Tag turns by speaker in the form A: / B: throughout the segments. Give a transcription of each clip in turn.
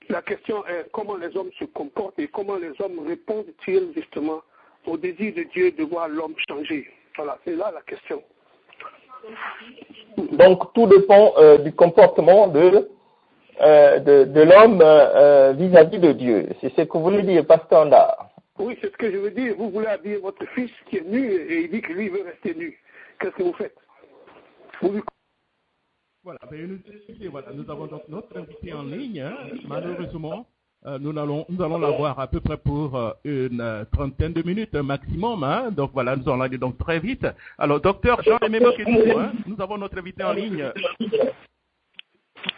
A: La question est comment les hommes se comportent et comment les hommes répondent-ils justement au désir de Dieu de voir l'homme changer. Voilà, c'est là la question.
B: Donc tout dépend du comportement de l'homme vis-à-vis de Dieu. C'est ce que vous voulez dire, Pasteur Ndar.
A: Oui, c'est ce que je veux dire. Vous voulez habiller votre fils qui est nu et il dit que lui veut rester nu. Qu'est-ce que vous faites?
C: Voilà, nous avons donc notre invité en ligne. Hein. Malheureusement, nous allons l'avoir à peu près pour une trentaine de minutes maximum. Hein. Donc voilà, nous allons aller donc très vite. Alors, docteur Jean-Aimé Mokédou, hein, nous avons notre invité en ligne.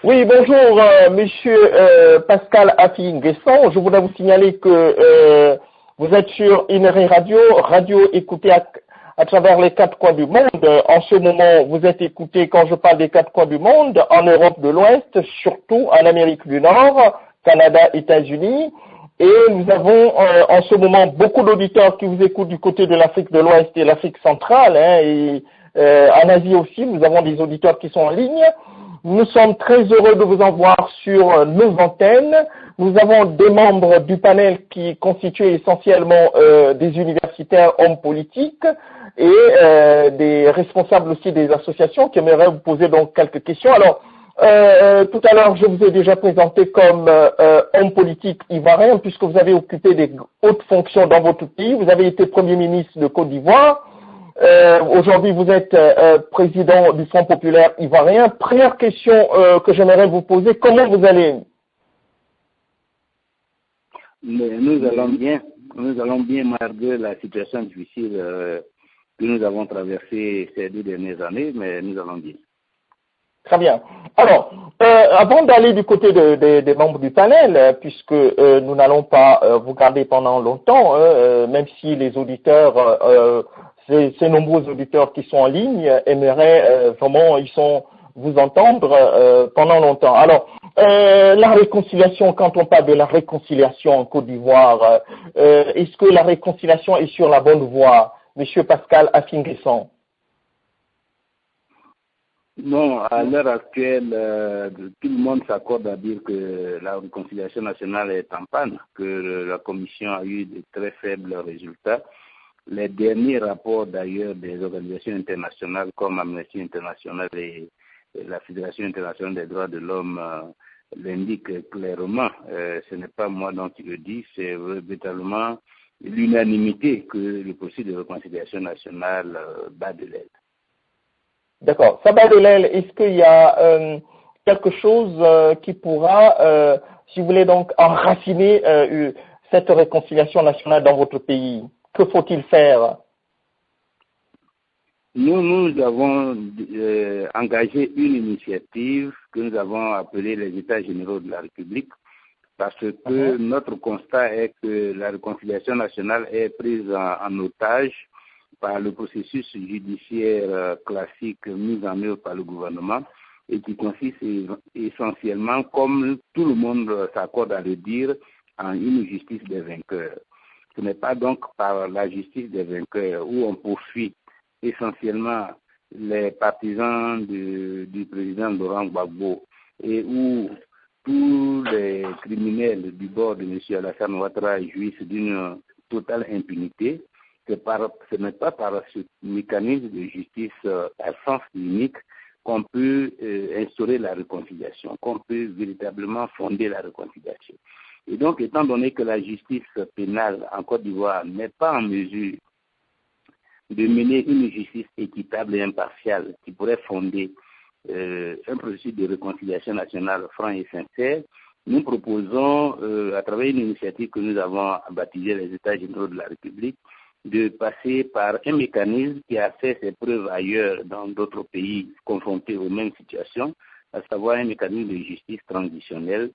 B: Oui, bonjour, monsieur Pascal Affi-Nguesson. Je voudrais vous signaler que vous êtes sur Ineri radio écoutée à travers les 4 coins du monde. En ce moment, vous êtes écouté, quand je parle des 4 coins du monde, en Europe de l'Ouest, surtout en Amérique du Nord, Canada, États-Unis. Et nous avons en ce moment beaucoup d'auditeurs qui vous écoutent du côté de l'Afrique de l'Ouest et l'Afrique centrale. Hein, et en Asie aussi, nous avons des auditeurs qui sont en ligne. Nous sommes très heureux de vous en voir sur nos antennes. Nous avons des membres du panel qui constituent essentiellement des universitaires, hommes politiques et des responsables aussi des associations qui aimeraient vous poser donc quelques questions. Alors, tout à l'heure, je vous ai déjà présenté comme homme politique ivoirien puisque vous avez occupé des hautes fonctions dans votre pays. Vous avez été Premier ministre de Côte d'Ivoire. Aujourd'hui, vous êtes président du Front populaire ivoirien. Première question que j'aimerais vous poser, comment vous allez?
D: Nous allons bien. Nous allons bien malgré la situation difficile que nous avons traversée ces 2 dernières années, mais nous allons bien.
B: Très bien. Alors, avant d'aller du côté des membres du panel, puisque nous n'allons pas vous garder pendant longtemps, même si les auditeurs, ces nombreux auditeurs qui sont en ligne aimeraient vraiment vous entendre pendant longtemps. Alors, la réconciliation, quand on parle de la réconciliation en Côte d'Ivoire, est-ce que la réconciliation est sur la bonne voie, Monsieur Pascal Affi-Nguesson?
D: Non, à l'heure actuelle, tout le monde s'accorde à dire que la réconciliation nationale est en panne, que la Commission a eu de très faibles résultats. Les derniers rapports d'ailleurs des organisations internationales comme Amnesty International et la Fédération internationale des droits de l'homme l'indiquent clairement. Ce n'est pas moi dont il le dit, c'est véritablement l'unanimité que le processus de réconciliation nationale bat de l'aile.
B: D'accord. Ça bat de l'aile. Est-ce qu'il y a quelque chose qui pourra, si vous voulez donc, enraciner cette réconciliation nationale dans votre pays? Que faut-il faire?
D: Nous avons engagé une initiative que nous avons appelée les États généraux de la République parce que notre constat est que la réconciliation nationale est prise en otage par le processus judiciaire classique mis en œuvre par le gouvernement et qui consiste essentiellement, comme tout le monde s'accorde à le dire, en une justice des vainqueurs. Ce n'est pas donc par la justice des vainqueurs où on poursuit essentiellement les partisans du président Laurent Gbagbo et où tous les criminels du bord de M. Alassane Ouattara jouissent d'une totale impunité. Ce n'est pas par ce mécanisme de justice à sens unique qu'on peut instaurer la réconciliation, qu'on peut véritablement fonder la réconciliation. Et donc, étant donné que la justice pénale en Côte d'Ivoire n'est pas en mesure de mener une justice équitable et impartiale qui pourrait fonder un processus de réconciliation nationale franc et sincère, nous proposons, à travers une initiative que nous avons baptisée les États généraux de la République, de passer par un mécanisme qui a fait ses preuves ailleurs dans d'autres pays confrontés aux mêmes situations, à savoir un mécanisme de justice transitionnelle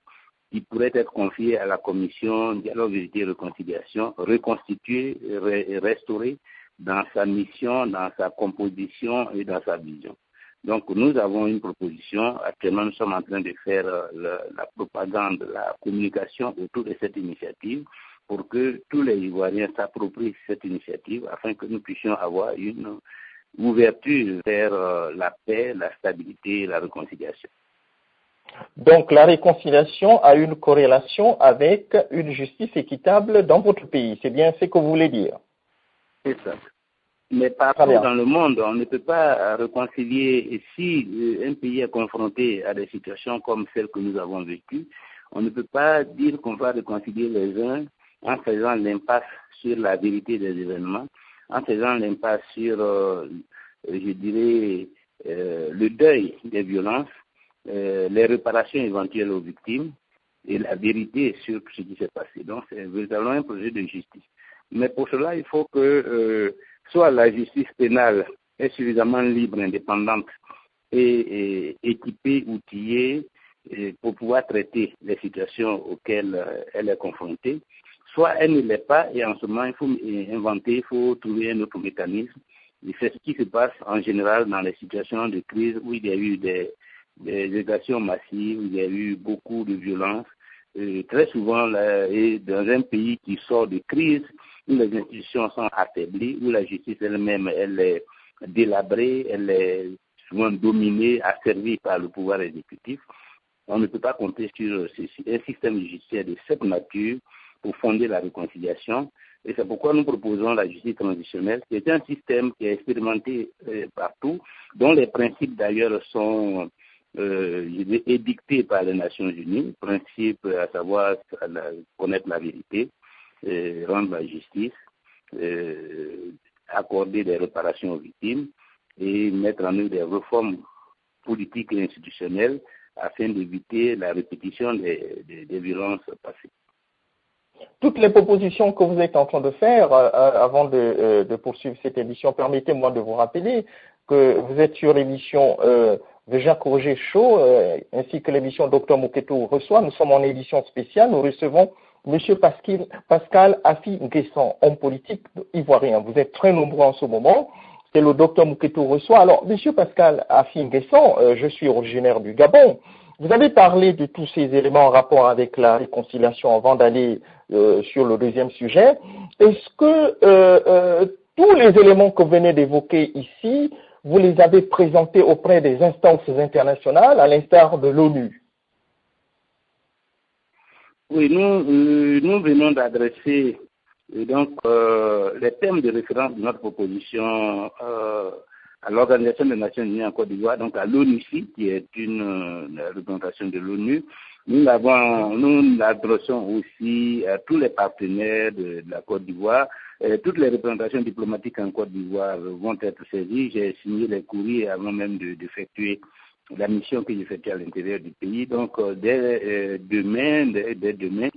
D: qui pourrait être confié à la commission Dialogue, Vérité et Réconciliation, reconstituée et restaurée dans sa mission, dans sa composition et dans sa vision. Donc nous avons une proposition, actuellement nous sommes en train de faire la propagande, la communication autour de cette initiative pour que tous les Ivoiriens s'approprient cette initiative afin que nous puissions avoir une ouverture vers la paix, la stabilité et la réconciliation.
B: Donc la réconciliation a une corrélation avec une justice équitable dans votre pays. C'est bien ce que vous voulez dire.
D: C'est ça. Mais partout dans le monde, on ne peut pas réconcilier. Et si un pays est confronté à des situations comme celles que nous avons vécues, on ne peut pas dire qu'on va réconcilier les uns en faisant l'impasse sur la vérité des événements, en faisant l'impasse sur, je dirais, le deuil des violences, les réparations éventuelles aux victimes et la vérité sur ce qui s'est passé. Donc, c'est véritablement un projet de justice. Mais pour cela, il faut que soit la justice pénale est suffisamment libre, indépendante et équipée, outillée pour pouvoir traiter les situations auxquelles elle est confrontée, soit elle ne l'est pas et en ce moment, il faut inventer, il faut trouver un autre mécanisme. Et c'est ce qui se passe en général dans les situations de crise où il y a eu des évacuations massives, où il y a eu beaucoup de violence. Très souvent, et dans un pays qui sort de crise, où les institutions sont affaiblies, où la justice elle-même, elle est délabrée, elle est souvent dominée, asservie par le pouvoir exécutif, on ne peut pas compter sur un système judiciaire de cette nature pour fonder la réconciliation. Et c'est pourquoi nous proposons la justice transitionnelle, qui est un système qui est expérimenté partout, dont les principes d'ailleurs sont édictés par les Nations Unies, principes à savoir connaître la vérité, rendre la justice, accorder des réparations aux victimes et mettre en œuvre des réformes politiques et institutionnelles afin d'éviter la répétition des violences passées.
B: Toutes les propositions que vous êtes en train de faire, avant de poursuivre cette émission, permettez-moi de vous rappeler que vous êtes sur l'émission de Jacques Roger Show, ainsi que l'émission Dr Mouketou reçoit. Nous sommes en édition spéciale. Nous recevons M. Pascal Afi Nguessan, homme politique ivoirien. Vous êtes très nombreux en ce moment. C'est le Dr Mouketou reçoit. Alors, M. Pascal Afi Nguessan, je suis originaire du Gabon. Vous avez parlé de tous ces éléments en rapport avec la réconciliation avant d'aller sur le deuxième sujet. Est-ce que tous les éléments que vous venez d'évoquer ici, vous les avez présentés auprès des instances internationales, à l'instar de l'ONU?
D: Oui, nous venons d'adresser les thèmes de référence de notre proposition à l'Organisation des Nations Unies en Côte d'Ivoire, donc à l'ONUCI, qui est une représentation de l'ONU. Nous l'adressons aussi à tous les partenaires de la Côte d'Ivoire. Toutes les représentations diplomatiques en Côte d'Ivoire vont être saisies. J'ai signé les courriers avant même d'effectuer la mission que j'effectue à l'intérieur du pays. Donc, dès demain,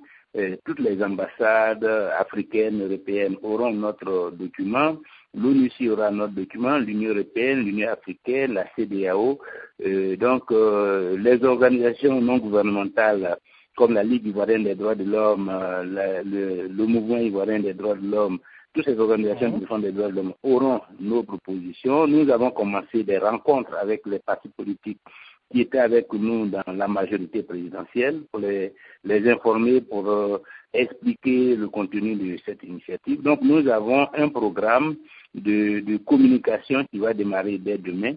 D: toutes les ambassades africaines, européennes auront notre document. L'ONUCI aura notre document, l'Union européenne, l'Union africaine, la CEDEAO. Les organisations non gouvernementales comme la Ligue ivoirienne des droits de l'homme, le Mouvement ivoirien des droits de l'homme, toutes ces organisations qui défendent les droits de l'homme auront nos propositions. Nous avons commencé des rencontres avec les partis politiques qui étaient avec nous dans la majorité présidentielle pour les informer, pour expliquer le contenu de cette initiative. Donc nous avons un programme de communication qui va démarrer dès demain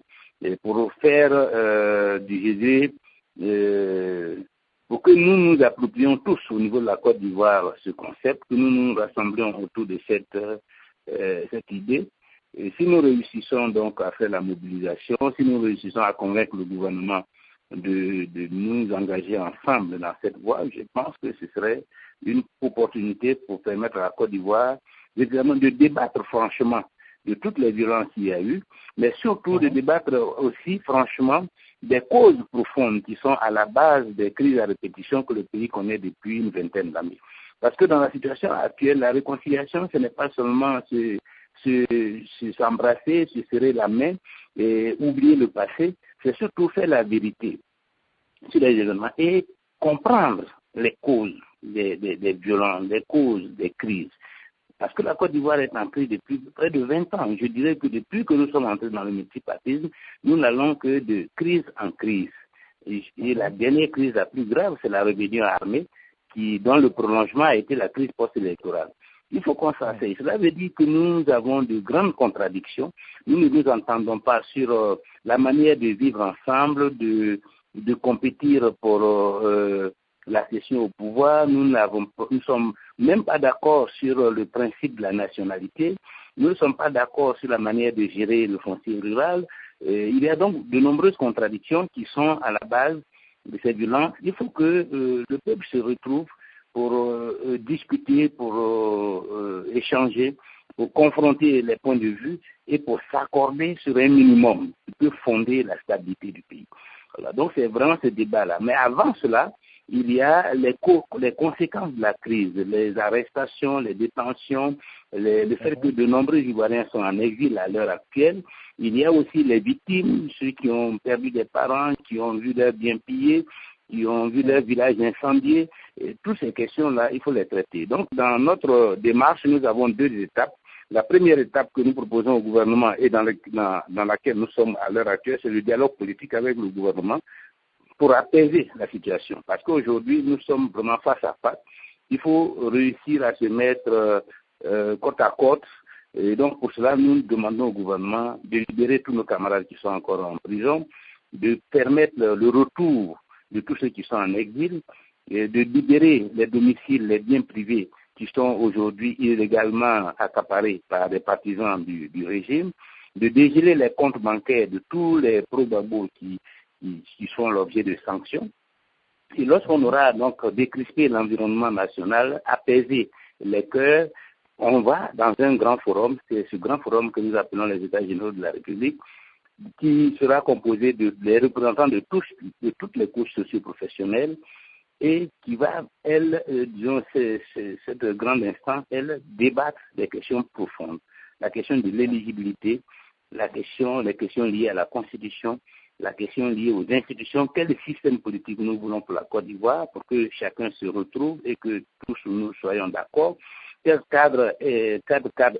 D: pour faire pour que nous nous approprions tous au niveau de la Côte d'Ivoire ce concept, que nous nous rassemblions autour de cette idée. Et si nous réussissons donc à faire la mobilisation, si nous réussissons à convaincre le gouvernement de nous engager ensemble dans cette voie, je pense que ce serait une opportunité pour permettre à la Côte d'Ivoire évidemment de débattre franchement de toutes les violences qu'il y a eu, mais surtout de débattre aussi franchement des causes profondes qui sont à la base des crises à répétition que le pays connaît depuis une vingtaine d'années. Parce que dans la situation actuelle, la réconciliation, ce n'est pas seulement s'embrasser, se serrer la main et oublier le passé, c'est surtout faire la vérité sur les événements et comprendre les causes des violences, les causes des crises. Parce que la Côte d'Ivoire est en crise depuis près de 20 ans. Je dirais que depuis que nous sommes entrés dans le multipartisme, nous n'allons que de crise en crise. Et la dernière crise la plus grave, c'est la rébellion armée, dont le prolongement a été la crise post-électorale. Il faut qu'on s'asseye. Cela veut dire que nous avons de grandes contradictions. Nous ne nous entendons pas sur la manière de vivre ensemble, de de compétir pour l'accession au pouvoir. Nous sommes même pas d'accord sur le principe de la nationalité. Nous ne sommes pas d'accord sur la manière de gérer le foncier rural. Il y a donc de nombreuses contradictions qui sont à la base de cette violence. Il faut que le peuple se retrouve pour discuter, pour échanger, pour confronter les points de vue et pour s'accorder sur un minimum qui peut fonder la stabilité du pays. Voilà, donc c'est vraiment ce débat-là. Mais avant cela, il y a les conséquences de la crise, les arrestations, les détentions, le fait que de nombreux Ivoiriens sont en exil à l'heure actuelle. Il y a aussi les victimes, ceux qui ont perdu des parents, qui ont vu leurs biens pillés, qui ont vu leur village incendié. Et toutes ces questions-là, il faut les traiter. Donc, dans notre démarche, nous avons deux étapes. La première étape que nous proposons au gouvernement et dans laquelle nous sommes à l'heure actuelle, c'est le dialogue politique avec le gouvernement pour apaiser la situation. Parce qu'aujourd'hui, nous sommes vraiment face à face. Il faut réussir à se mettre côte à côte. Et donc, pour cela, nous demandons au gouvernement de libérer tous nos camarades qui sont encore en prison, de permettre le retour de tous ceux qui sont en exil, et de libérer les domiciles, les biens privés qui sont aujourd'hui illégalement accaparés par des partisans du régime, de dégeler les comptes bancaires de tous les pro-Gbagbo qui sont l'objet de sanctions. Et lorsqu'on aura donc décrispé l'environnement national, apaisé les cœurs, on va dans un grand forum, c'est ce grand forum que nous appelons les États généraux de la République, qui sera composé des représentants de toutes les couches socio-professionnelles et qui va, disons, cette grande instance, débattre des questions profondes. La question de l'éligibilité, les questions liées à la Constitution, la question liée aux institutions, quel système politique nous voulons pour la Côte d'Ivoire, pour que chacun se retrouve et que tous nous soyons d'accord. Quel cadre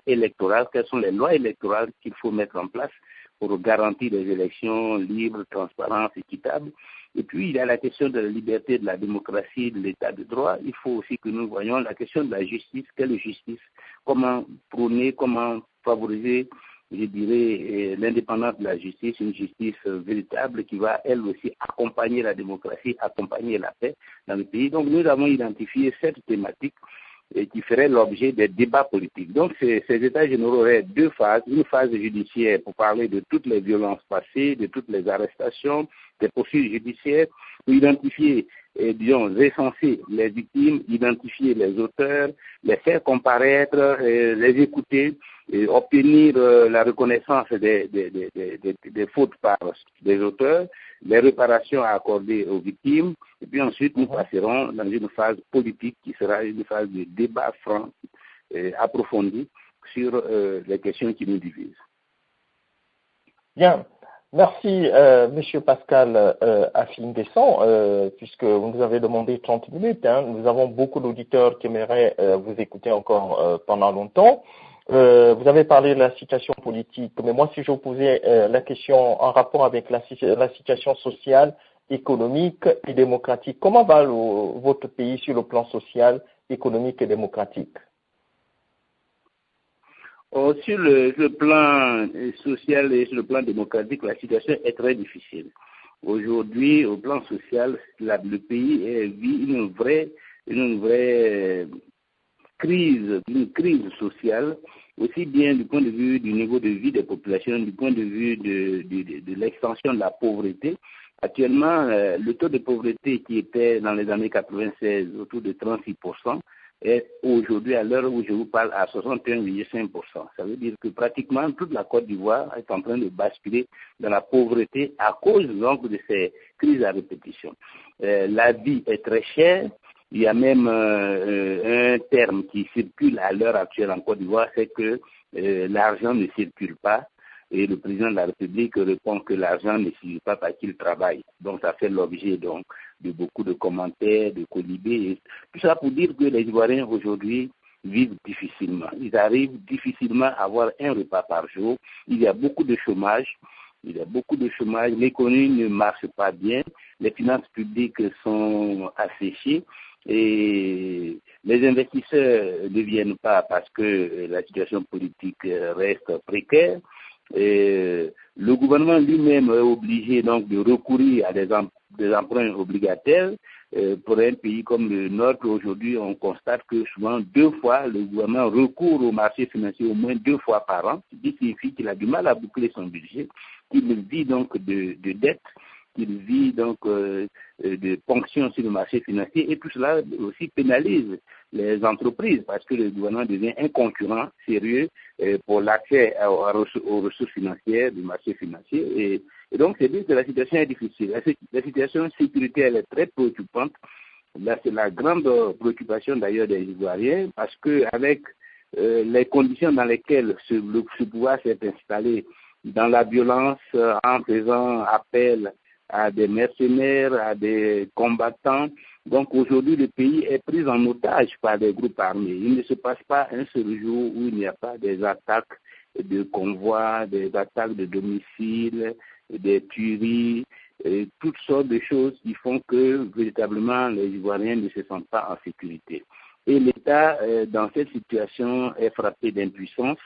D: électoral, quelles sont les lois électorales qu'il faut mettre en place pour garantir des élections libres, transparentes, équitables. Et puis, il y a la question de la liberté, de la démocratie, de l'état de droit. Il faut aussi que nous voyions la question de la justice. Quelle justice? Comment prôner, comment favoriser, je dirais, l'indépendance de la justice, une justice véritable qui va, elle aussi, accompagner la démocratie, accompagner la paix dans le pays. Donc, nous avons identifié cette thématique qui ferait l'objet des débats politiques. Donc, ces États généraux auraient deux phases. Une phase judiciaire pour parler de toutes les violences passées, de toutes les arrestations, des poursuites judiciaires, pour identifier, disons, recenser les victimes, identifier les auteurs, les faire comparaître, les écouter, et obtenir la reconnaissance des fautes par des auteurs, les réparations à accorder aux victimes, et puis ensuite nous passerons dans une phase politique qui sera une phase de débat franc, approfondi sur les questions qui nous divisent.
B: Bien. Merci, Monsieur Pascal Affi-N'Guessan, puisque vous nous avez demandé 30 minutes. Nous avons beaucoup d'auditeurs qui aimeraient vous écouter encore pendant longtemps. Vous avez parlé de la situation politique, mais moi, si je vous posais la question en rapport avec la situation sociale, économique et démocratique, comment va votre pays sur le plan social, économique et démocratique?
D: Sur le plan social et sur le plan démocratique, la situation est très difficile. Aujourd'hui, au plan social, le pays vit une vraie crise sociale, aussi bien du point de vue du niveau de vie des populations, du point de vue de l'extension de la pauvreté. Actuellement, le taux de pauvreté qui était dans les années 96 autour de 36%, est aujourd'hui, à l'heure où je vous parle, à 61,5%. Ça veut dire que pratiquement toute la Côte d'Ivoire est en train de basculer dans la pauvreté à cause donc de ces crises à répétition. La vie est très chère. Il y a même un terme qui circule à l'heure actuelle en Côte d'Ivoire, c'est que l'argent ne circule pas. Et le président de la République répond que l'argent ne circule pas parce qu'il travaille. Donc ça fait l'objet donc de beaucoup de commentaires, de colibés. Tout ça pour dire que les Ivoiriens aujourd'hui vivent difficilement. Ils arrivent difficilement à avoir un repas par jour. Il y a beaucoup de chômage. L'économie ne marche pas bien. Les finances publiques sont asséchées. Et les investisseurs ne viennent pas parce que la situation politique reste précaire. Et le gouvernement lui-même est obligé donc de recourir à des des emprunts obligataires. Pour un pays comme le nôtre, aujourd'hui, on constate que souvent 2 fois, le gouvernement recourt au marché financier au moins 2 fois par an, ce qui signifie qu'il a du mal à boucler son budget, qu'il vit donc de dettes, qu'il vit donc de ponctions sur le marché financier, et tout cela aussi pénalise les entreprises parce que le gouvernement devient un concurrent sérieux pour l'accès aux ressources financières du marché financier. Et donc, c'est dire que la situation est difficile. La situation sécuritaire elle est très préoccupante. Là, c'est la grande préoccupation d'ailleurs des Ivoiriens parce qu'avec les conditions dans lesquelles ce pouvoir s'est installé, dans la violence, en faisant appel à des mercenaires, à des combattants. Donc aujourd'hui, le pays est pris en otage par des groupes armés. Il ne se passe pas un seul jour où il n'y a pas des attaques de convois, des attaques de domiciles, des tueries, toutes sortes de choses qui font que véritablement les Ivoiriens ne se sentent pas en sécurité. Et l'État, dans cette situation, est frappé d'impuissance.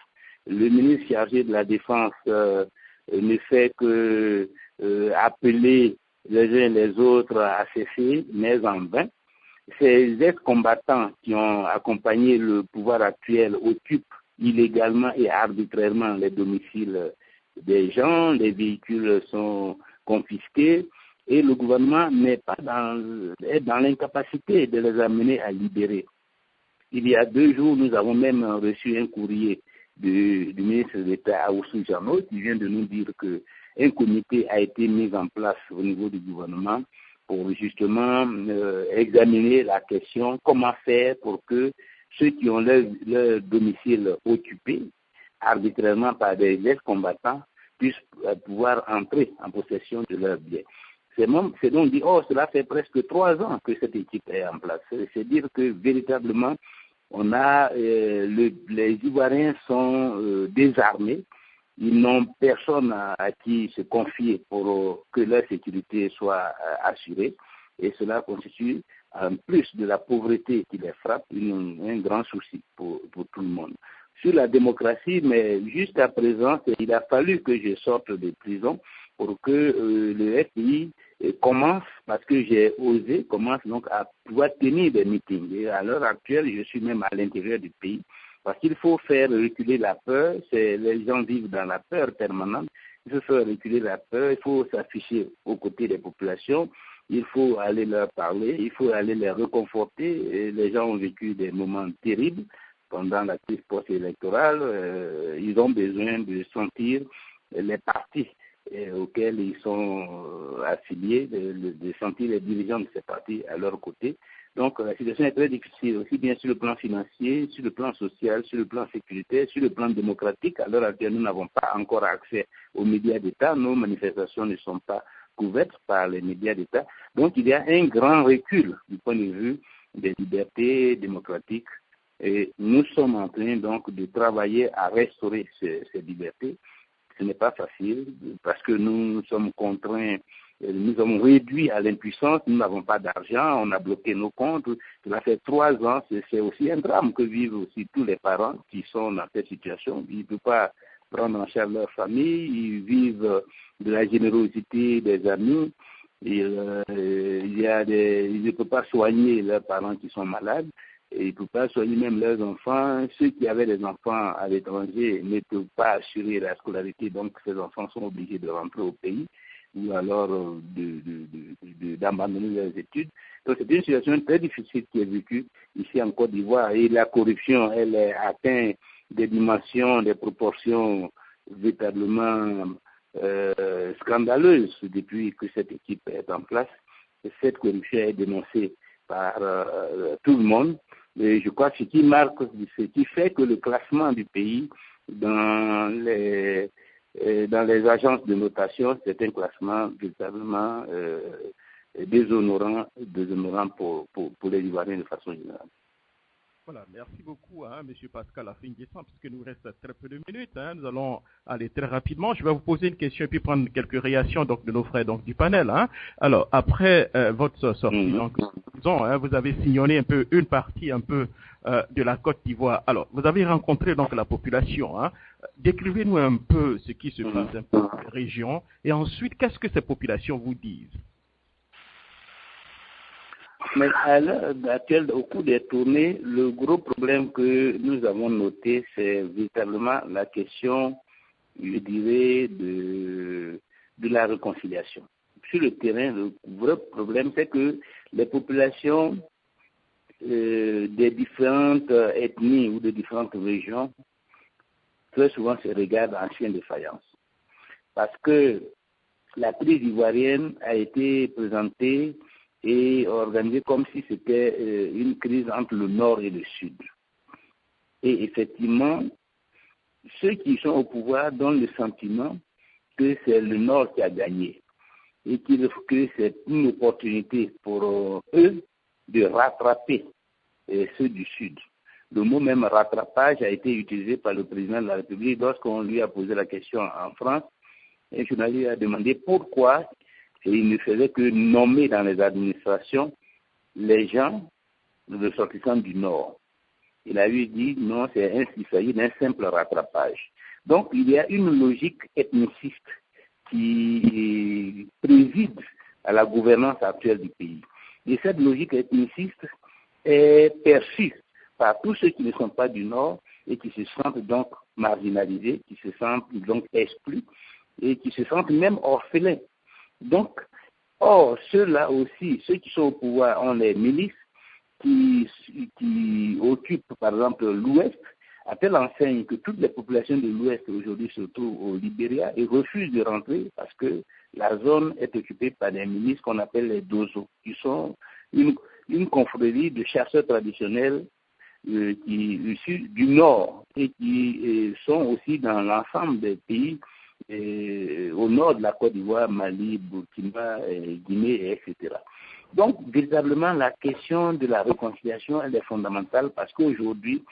D: Le ministre chargé de la Défense ne fait que appeler les uns les autres à cesser, mais en vain. Ces ex-combattants qui ont accompagné le pouvoir actuel occupent illégalement et arbitrairement les domiciles des gens, les véhicules sont confisqués et le gouvernement est dans l'incapacité de les amener à libérer. Il y a 2 jours, nous avons même reçu un courrier du ministre d'État Aoussou Jarno qui vient de nous dire qu'un comité a été mis en place au niveau du gouvernement pour justement examiner la question comment faire pour que ceux qui ont leur domicile occupé arbitrairement par des ex-combattants puissent pouvoir entrer en possession de leurs biens. C'est donc dit, cela fait presque 3 ans que cette équipe est en place. C'est dire que véritablement, on a les Ivoiriens sont désarmés. Ils n'ont personne à qui se confier pour que leur sécurité soit assurée. Et cela constitue, en plus de la pauvreté qui les frappe, un grand souci pour tout le monde. Sur la démocratie, mais jusqu'à présent, il a fallu que je sorte de prison pour que le FPI commence, parce que j'ai osé, commence donc à pouvoir tenir des meetings. Et à l'heure actuelle, je suis même à l'intérieur du pays, parce qu'il faut faire reculer la peur. Les gens vivent dans la peur permanente. Il faut faire reculer la peur, il faut s'afficher aux côtés des populations, il faut aller leur parler, il faut aller les réconforter. Et les gens ont vécu des moments terribles pendant la crise post-électorale. Ils ont besoin de sentir les partis auxquels ils sont affiliés, de sentir les dirigeants de ces partis à leur côté. Donc la situation est très difficile, aussi bien sur le plan financier, sur le plan social, sur le plan sécuritaire, sur le plan démocratique. À l'heure actuelle, nous n'avons pas encore accès aux médias d'État. Nos manifestations ne sont pas couvertes par les médias d'État. Donc il y a un grand recul du point de vue des libertés démocratiques. Et nous sommes en train donc de travailler à restaurer ces libertés. Ce n'est pas facile parce que nous sommes contraints, nous sommes réduits à l'impuissance, nous n'avons pas d'argent, on a bloqué nos comptes. Cela fait 3 ans, c'est aussi un drame que vivent aussi tous les parents qui sont dans cette situation. Ils ne peuvent pas prendre en charge leur famille, ils vivent de la générosité des amis. Ils ne peuvent pas soigner leurs parents qui sont malades. Et ils ne peuvent pas soigner même leurs enfants. Ceux qui avaient des enfants à l'étranger ne peuvent pas assurer la scolarité, donc ces enfants sont obligés de rentrer au pays ou alors d'abandonner leurs études. Donc c'est une situation très difficile qui est vécue ici en Côte d'Ivoire et la corruption, elle atteint des dimensions, des proportions véritablement scandaleuses depuis que cette équipe est en place. Et cette corruption est dénoncée par tout le monde. Et je crois que ce qui fait que le classement du pays dans les agences de notation, c'est un classement véritablement déshonorant pour les Ivoiriens de façon générale.
C: Voilà, merci beaucoup, M. Pascal Afing-Guessan, puisque nous reste très peu de minutes. Nous allons aller très rapidement. Je vais vous poser une question et puis prendre quelques réactions de nos frères du panel. Alors, après votre sortie, vous avez sillonné un peu une partie de la Côte d'Ivoire. Alors, vous avez rencontré donc la population. Décrivez-nous un peu ce qui se passe un peu dans la région et ensuite, qu'est-ce que ces populations vous disent?
D: Mais à l'heure actuelle, au cours des tournées, le gros problème que nous avons noté, c'est véritablement la question, je dirais, de la réconciliation. Sur le terrain, le vrai problème, c'est que les populations des différentes ethnies ou de différentes régions, très souvent se regardent en chien de faïence. Parce que la crise ivoirienne a été présentée et organisée comme si c'était une crise entre le Nord et le Sud. Et effectivement, ceux qui sont au pouvoir donnent le sentiment que c'est le Nord qui a gagné et que c'est une opportunité pour eux de rattraper ceux du Sud. Le mot même rattrapage a été utilisé par le président de la République lorsqu'on lui a posé la question en France. Un journaliste a demandé pourquoi il ne faisait que nommer dans les administrations les gens ressortissants du Nord. Il a lui dit non, il s'agit d'un simple rattrapage. Donc il y a une logique ethniciste qui préside à la gouvernance actuelle du pays. Et cette logique ethniciste est perçue par tous ceux qui ne sont pas du Nord et qui se sentent donc marginalisés, qui se sentent donc exclus et qui se sentent même orphelins. Donc, or, ceux-là aussi, ceux qui sont au pouvoir ont les milices qui occupent par exemple l'Ouest, à telle enseigne que toutes les populations de l'Ouest aujourd'hui se trouvent au Libéria et refusent de rentrer parce que la zone est occupée par des milices qu'on appelle les Dozo, qui sont une confrérie de chasseurs traditionnels issus du Nord et qui sont aussi dans l'ensemble des pays au nord de la Côte d'Ivoire, Mali, Burkina, Guinée, etc. Donc, véritablement, la question de la réconciliation, elle est fondamentale parce qu'aujourd'hui,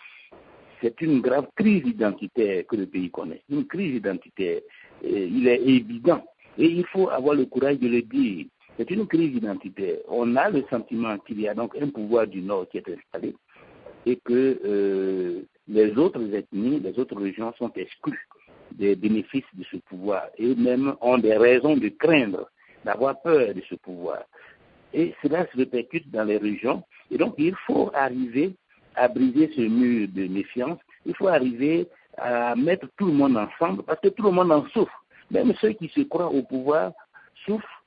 D: c'est une grave crise identitaire que le pays connaît. Une crise identitaire, il est évident. Et il faut avoir le courage de le dire. C'est une crise identitaire. On a le sentiment qu'il y a donc un pouvoir du Nord qui est installé et que les autres ethnies, les autres régions sont exclues des bénéfices de ce pouvoir et même ont des raisons de craindre, d'avoir peur de ce pouvoir. Et cela se répercute dans les régions. Et donc, il faut arriver à briser ce mur de méfiance. Il faut arriver à mettre tout le monde ensemble parce que tout le monde en souffre. Même ceux qui se croient au pouvoir souffrent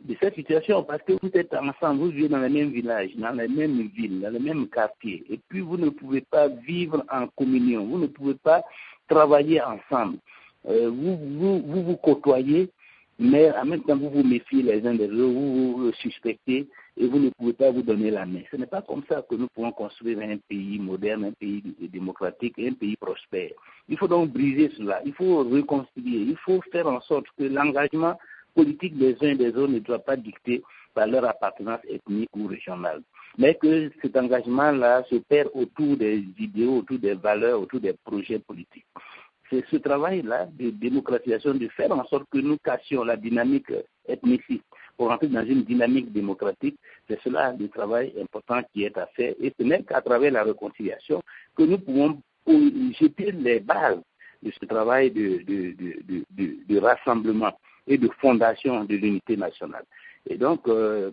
D: de cette situation parce que vous êtes ensemble, vous vivez dans le même village, dans la même ville, dans le même quartier. Et puis, vous ne pouvez pas vivre en communion. Vous ne pouvez pas travailler ensemble. Vous côtoyez, mais en même temps, vous vous méfiez les uns des autres, vous vous suspectez et vous ne pouvez pas vous donner la main. Ce n'est pas comme ça que nous pouvons construire un pays moderne, un pays démocratique, un pays prospère. Il faut donc briser cela, il faut réconcilier, il faut faire en sorte que l'engagement politique des uns et des autres ne soit pas dicté par leur appartenance ethnique ou régionale, mais que cet engagement-là se perd autour des idéaux, autour des valeurs, autour des projets politiques. C'est ce travail-là de démocratisation, de faire en sorte que nous cassions la dynamique ethniciste pour entrer dans une dynamique démocratique. C'est cela le travail important qui est à faire. Et ce n'est qu'à travers la réconciliation que nous pouvons jeter les bases de ce travail de rassemblement et de fondation de l'unité nationale. Et donc,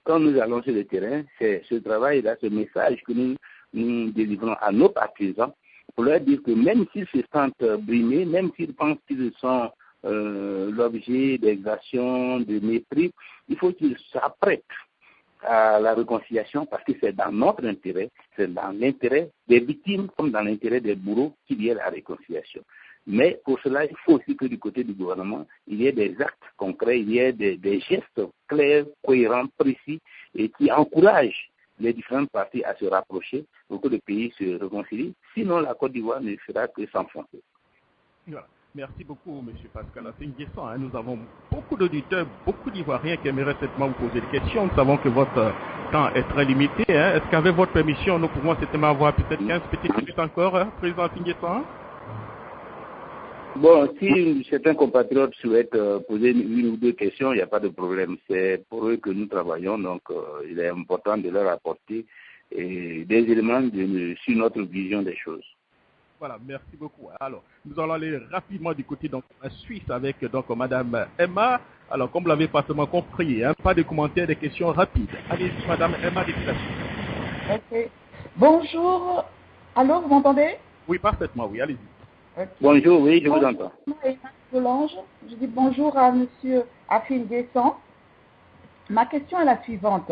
D: quand nous allons sur le terrain, c'est ce travail-là, ce message que nous délivrons à nos partisans, pour leur dire que même s'ils se sentent brimés, même s'ils pensent qu'ils sont l'objet d'exactions, de mépris, il faut qu'ils s'apprêtent à la réconciliation parce que c'est dans notre intérêt, c'est dans l'intérêt des victimes comme dans l'intérêt des bourreaux qu'il y ait la réconciliation. Mais pour cela, il faut aussi que du côté du gouvernement, il y ait des actes concrets, il y ait des gestes clairs, cohérents, précis et qui encouragent les différentes parties à se rapprocher pour que le pays se réconcilie. Sinon, la Côte d'Ivoire ne fera que s'enfoncer.
C: Voilà. Merci beaucoup, M. Pascal Afingui-Guesson. Nous avons beaucoup d'auditeurs, beaucoup d'Ivoiriens qui aimeraient certainement vous poser des questions. Nous savons que votre temps est très limité. Est-ce qu'avec votre permission, nous pouvons certainement avoir peut-être 15 petites minutes encore, Président Afingui-Guesson?
D: Bon, si certains compatriotes souhaitent poser une ou deux questions, il n'y a pas de problème. C'est pour eux que nous travaillons, donc il est important de leur apporter des éléments sur notre vision des choses.
C: Voilà, merci beaucoup. Alors, nous allons aller rapidement du côté de la Suisse avec donc Madame Emma. Alors, comme vous l'avez parfaitement compris, hein, pas de commentaires, des questions rapides. Allez-y, Madame Emma depuis la Suisse.
E: Ok. Bonjour. Allô, vous m'entendez?
C: Oui, parfaitement, oui, allez-y.
D: Okay. Bonjour, oui, je vous entends.
E: Solange, je dis bonjour à Monsieur Afin Guessan. Ma question est la suivante.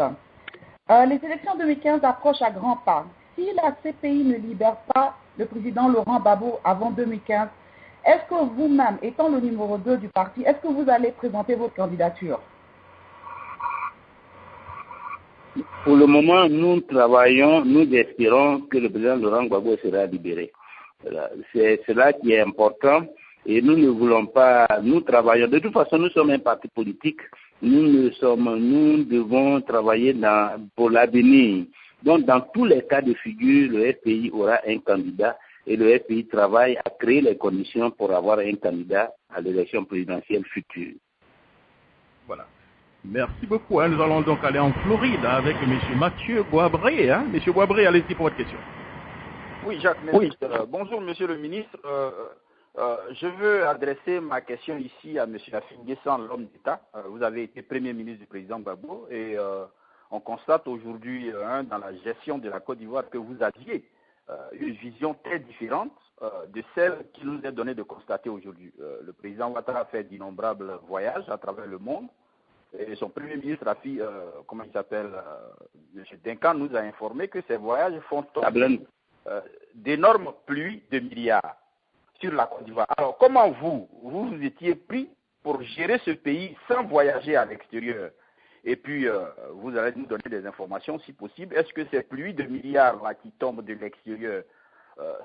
E: Les élections 2015 approchent à grands pas. Si la CPI ne libère pas le président Laurent Gbagbo avant 2015, est-ce que vous-même, étant le numéro 2 du parti, est-ce que vous allez présenter votre candidature?
D: Pour le moment, nous travaillons, nous espérons que le président Laurent Gbagbo sera libéré. Voilà. C'est cela qui est important et nous ne voulons pas, nous travaillons. De toute façon, nous sommes un parti politique. Nous devons travailler pour l'avenir. Donc, dans tous les cas de figure, le FPI aura un candidat et le FPI travaille à créer les conditions pour avoir un candidat à l'élection présidentielle future.
C: Voilà. Merci beaucoup. Nous allons donc aller en Floride avec M. Mathieu Boisbré. M. Boisbré, allez-y pour votre question.
F: Oui, Jacques, merci. Bonjour, Monsieur le ministre. Je veux adresser ma question ici à M. Afin Guessan, l'homme d'État. Vous avez été Premier ministre du président Gbagbo et on constate aujourd'hui dans la gestion de la Côte d'Ivoire que vous aviez une vision très différente de celle qui nous est donnée de constater aujourd'hui. Le président Ouattara a fait d'innombrables voyages à travers le monde et son Premier ministre a fait, comment il s'appelle, M. Duncan nous a informé que ces voyages font tomber d'énormes pluies de milliards sur la Côte d'Ivoire. Alors, comment vous étiez pris pour gérer ce pays sans voyager à l'extérieur? Et puis, vous allez nous donner des informations si possible. Est-ce que ces pluies de milliards là, qui tombent de l'extérieur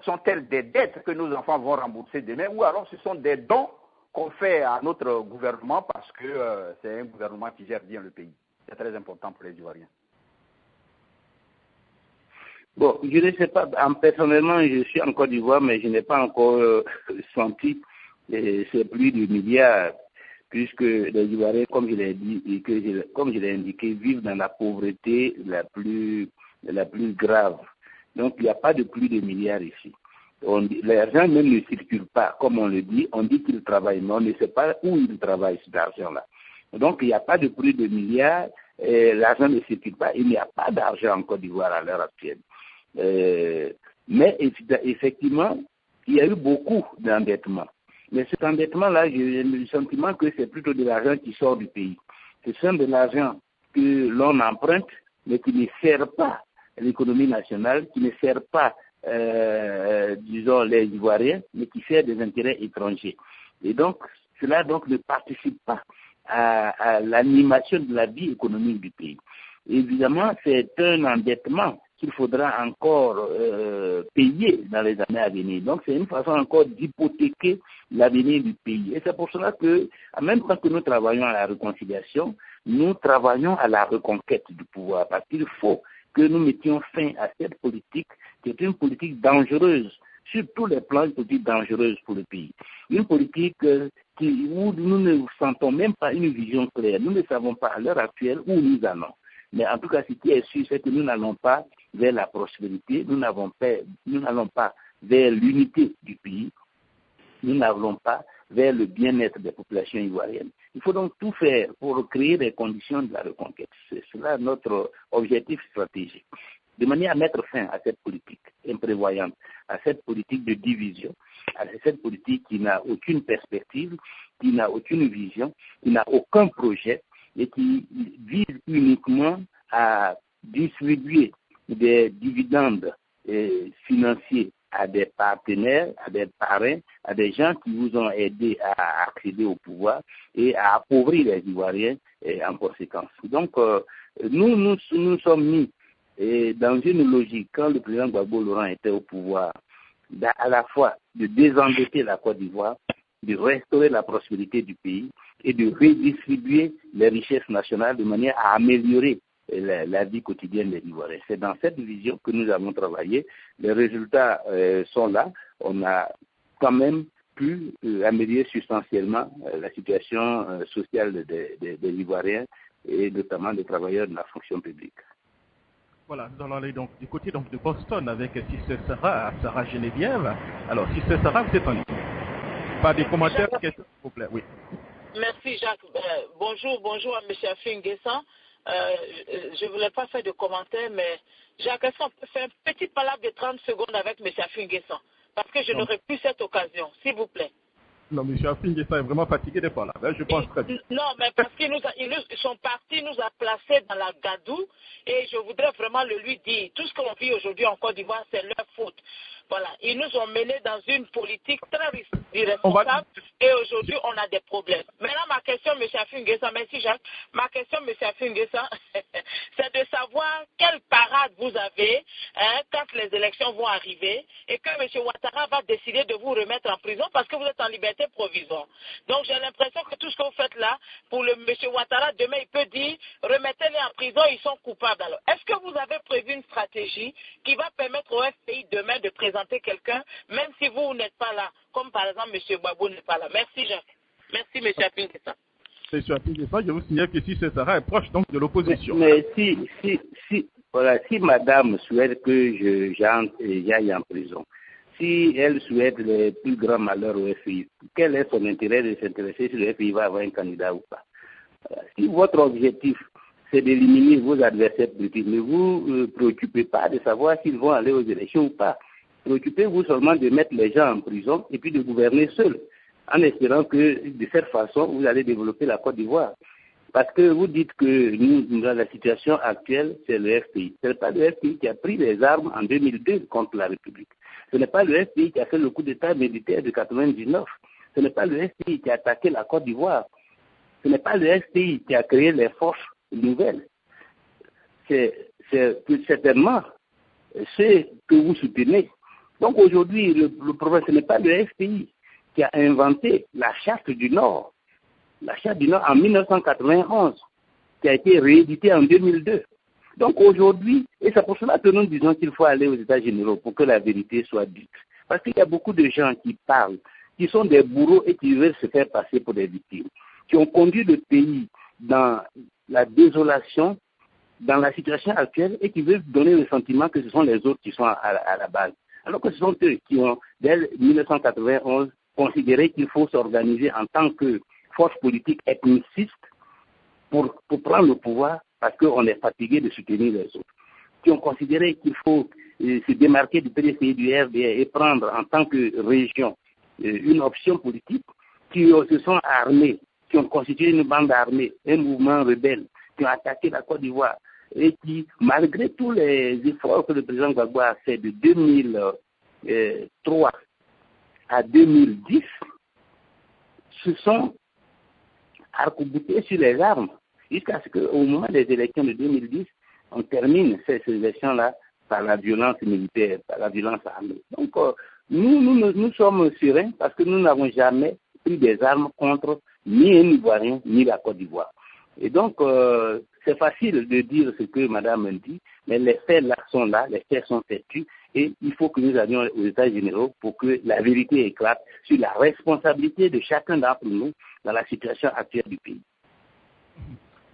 F: sont-elles des dettes que nos enfants vont rembourser demain ou alors ce sont des dons qu'on fait à notre gouvernement parce que c'est un gouvernement qui gère bien le pays? C'est très important pour les Ivoiriens.
D: Bon, je ne sais pas, personnellement, je suis en Côte d'Ivoire, mais je n'ai pas encore senti ces pluies de milliards, puisque les Ivoiriens, comme je l'ai dit, et comme je l'ai indiqué, vivent dans la pauvreté la plus grave. Donc, il n'y a pas de pluie de milliards ici. L'argent même ne circule pas, comme on le dit, on dit qu'il travaille, mais on ne sait pas où il travaille cet argent-là. Donc, il n'y a pas de pluie de milliards, l'argent ne circule pas, il n'y a pas d'argent en Côte d'Ivoire à l'heure actuelle. Mais effectivement, il y a eu beaucoup d'endettement. Mais cet endettement-là, j'ai le sentiment que c'est plutôt de l'argent qui sort du pays. Ce sont de l'argent que l'on emprunte, mais qui ne sert pas l'économie nationale, qui ne sert pas, disons, les Ivoiriens, mais qui sert des intérêts étrangers. Et donc, cela donc ne participe pas à l'animation de la vie économique du pays. Évidemment, c'est un endettement qu'il faudra encore payer dans les années à venir. Donc, c'est une façon encore d'hypothéquer l'avenir du pays. Et c'est pour cela que, en même temps que nous travaillons à la réconciliation, nous travaillons à la reconquête du pouvoir. Parce qu'il faut que nous mettions fin à cette politique, qui est une politique dangereuse, sur tous les plans, une politique dangereuse pour le pays. Une politique où nous ne sentons même pas une vision claire. Nous ne savons pas à l'heure actuelle où nous allons. Mais en tout cas, ce qui est sûr, c'est que nous n'allons pas vers la prospérité, nous n'allons pas vers l'unité du pays, nous n'allons pas vers le bien-être des populations ivoiriennes. Il faut donc tout faire pour créer les conditions de la reconquête. C'est cela notre objectif stratégique. De manière à mettre fin à cette politique imprévoyante, à cette politique de division, à cette politique qui n'a aucune perspective, qui n'a aucune vision, qui n'a aucun projet, et qui vise uniquement à distribuer des dividendes financiers à des partenaires, à des parrains, à des gens qui vous ont aidé à accéder au pouvoir et à appauvrir les Ivoiriens en conséquence. Donc, nous sommes mis dans une logique, quand le président Gbagbo Laurent était au pouvoir, à la fois de désendetter la Côte d'Ivoire, de restaurer la prospérité du pays et de redistribuer les richesses nationales de manière à améliorer la vie quotidienne des Ivoiriens. C'est dans cette vision que nous avons travaillé. Les résultats sont là. On a quand même pu améliorer substantiellement la situation sociale des Ivoiriens et notamment des travailleurs de la fonction publique.
C: Voilà, nous allons aller donc du côté donc, de Boston avec Sister Sarah Geneviève. Alors, Sister Sarah, vous êtes en ligne. Pas des commentaires, questions, s'il vous plaît. Oui.
G: Merci, Jacques. Bonjour à M. Afin Guessan. Je ne voulais pas faire de commentaires, mais Jacques, est-ce qu'on peut faire une petite palabre de 30 secondes avec M. Afin Guessan? Parce que je n'aurai plus cette occasion, s'il vous plaît.
C: Non, M. Afin Guessan est vraiment fatigué de parler. Je pense très bien.
G: Non, mais parce que son parti nous a placés dans la gadoue et je voudrais vraiment le lui dire. Tout ce qu'on vit aujourd'hui en Côte d'Ivoire, c'est leur faute. Voilà, ils nous ont menés dans une politique très irresponsable et aujourd'hui on a des problèmes. Maintenant ma question, M. Afin Guessan, merci Jacques, ma question, M. Afin Guessan, c'est de savoir quelle parade vous avez quand les élections vont arriver et que M. Ouattara va décider de vous remettre en prison parce que vous êtes en liberté provisoire. Donc j'ai l'impression que tout ce que vous faites là, pour le M. Ouattara, demain il peut dire remettez-les en prison, ils sont coupables. Alors, est-ce que vous avez prévu une stratégie qui va permettre au FPI demain de présenter quelqu'un, même si vous n'êtes pas là, comme par exemple M. Gbagbo n'est pas là? Merci Jacques. Merci M. Afin Guessan.
C: M. Afin Guessan, je vous signale que si Sarah est proche donc de l'opposition.
D: Mais si madame souhaite que j'aille en prison, si elle souhaite le plus grand malheur au FPI, quel est son intérêt de s'intéresser si le FPI va avoir un candidat ou pas? Si votre objectif c'est d'éliminer vos adversaires politiques, ne vous préoccupez pas de savoir s'ils vont aller aux élections ou pas. Préoccupez-vous seulement de mettre les gens en prison et puis de gouverner seul, en espérant que de cette façon, vous allez développer la Côte d'Ivoire. Parce que vous dites que nous, dans la situation actuelle, c'est le FPI. Ce n'est pas le FPI qui a pris les armes en 2002 contre la République. Ce n'est pas le FPI qui a fait le coup d'État militaire de 1999. Ce n'est pas le FPI qui a attaqué la Côte d'Ivoire. Ce n'est pas le FPI qui a créé les forces nouvelles. C'est certainement ce que vous soutenez. Donc aujourd'hui, le problème, ce n'est pas le FPI qui a inventé la Charte du Nord. La Charte du Nord en 1991, qui a été rééditée en 2002. Donc aujourd'hui, et c'est pour cela que nous disons qu'il faut aller aux États généraux pour que la vérité soit dite. Parce qu'il y a beaucoup de gens qui parlent, qui sont des bourreaux et qui veulent se faire passer pour des victimes, qui ont conduit le pays dans la désolation, dans la situation actuelle et qui veulent donner le sentiment que ce sont les autres qui sont à la base. Alors que ce sont eux qui ont, dès 1991, considéré qu'il faut s'organiser en tant que force politique ethniciste pour prendre le pouvoir parce qu'on est fatigué de soutenir les autres. Qui ont considéré qu'il faut se démarquer du PDC et du RDR et prendre en tant que région une option politique, qui se sont armés, qui ont constitué une bande armée, un mouvement rebelle, qui ont attaqué la Côte d'Ivoire et qui, malgré tous les efforts que le président Gbagbo a fait de 2003 à 2010, se sont arc-boutés sur les armes jusqu'à ce qu'au moment des élections de 2010, on termine ces élections-là par la violence militaire, par la violence armée. Donc, nous sommes sereins parce que nous n'avons jamais pris des armes contre ni un Ivoirien, ni la Côte d'Ivoire. Et donc, c'est facile de dire ce que madame dit, mais les faits là sont là, les faits sont têtus, et il faut que nous allions aux États généraux pour que la vérité éclate sur la responsabilité de chacun d'entre nous dans la situation actuelle du pays.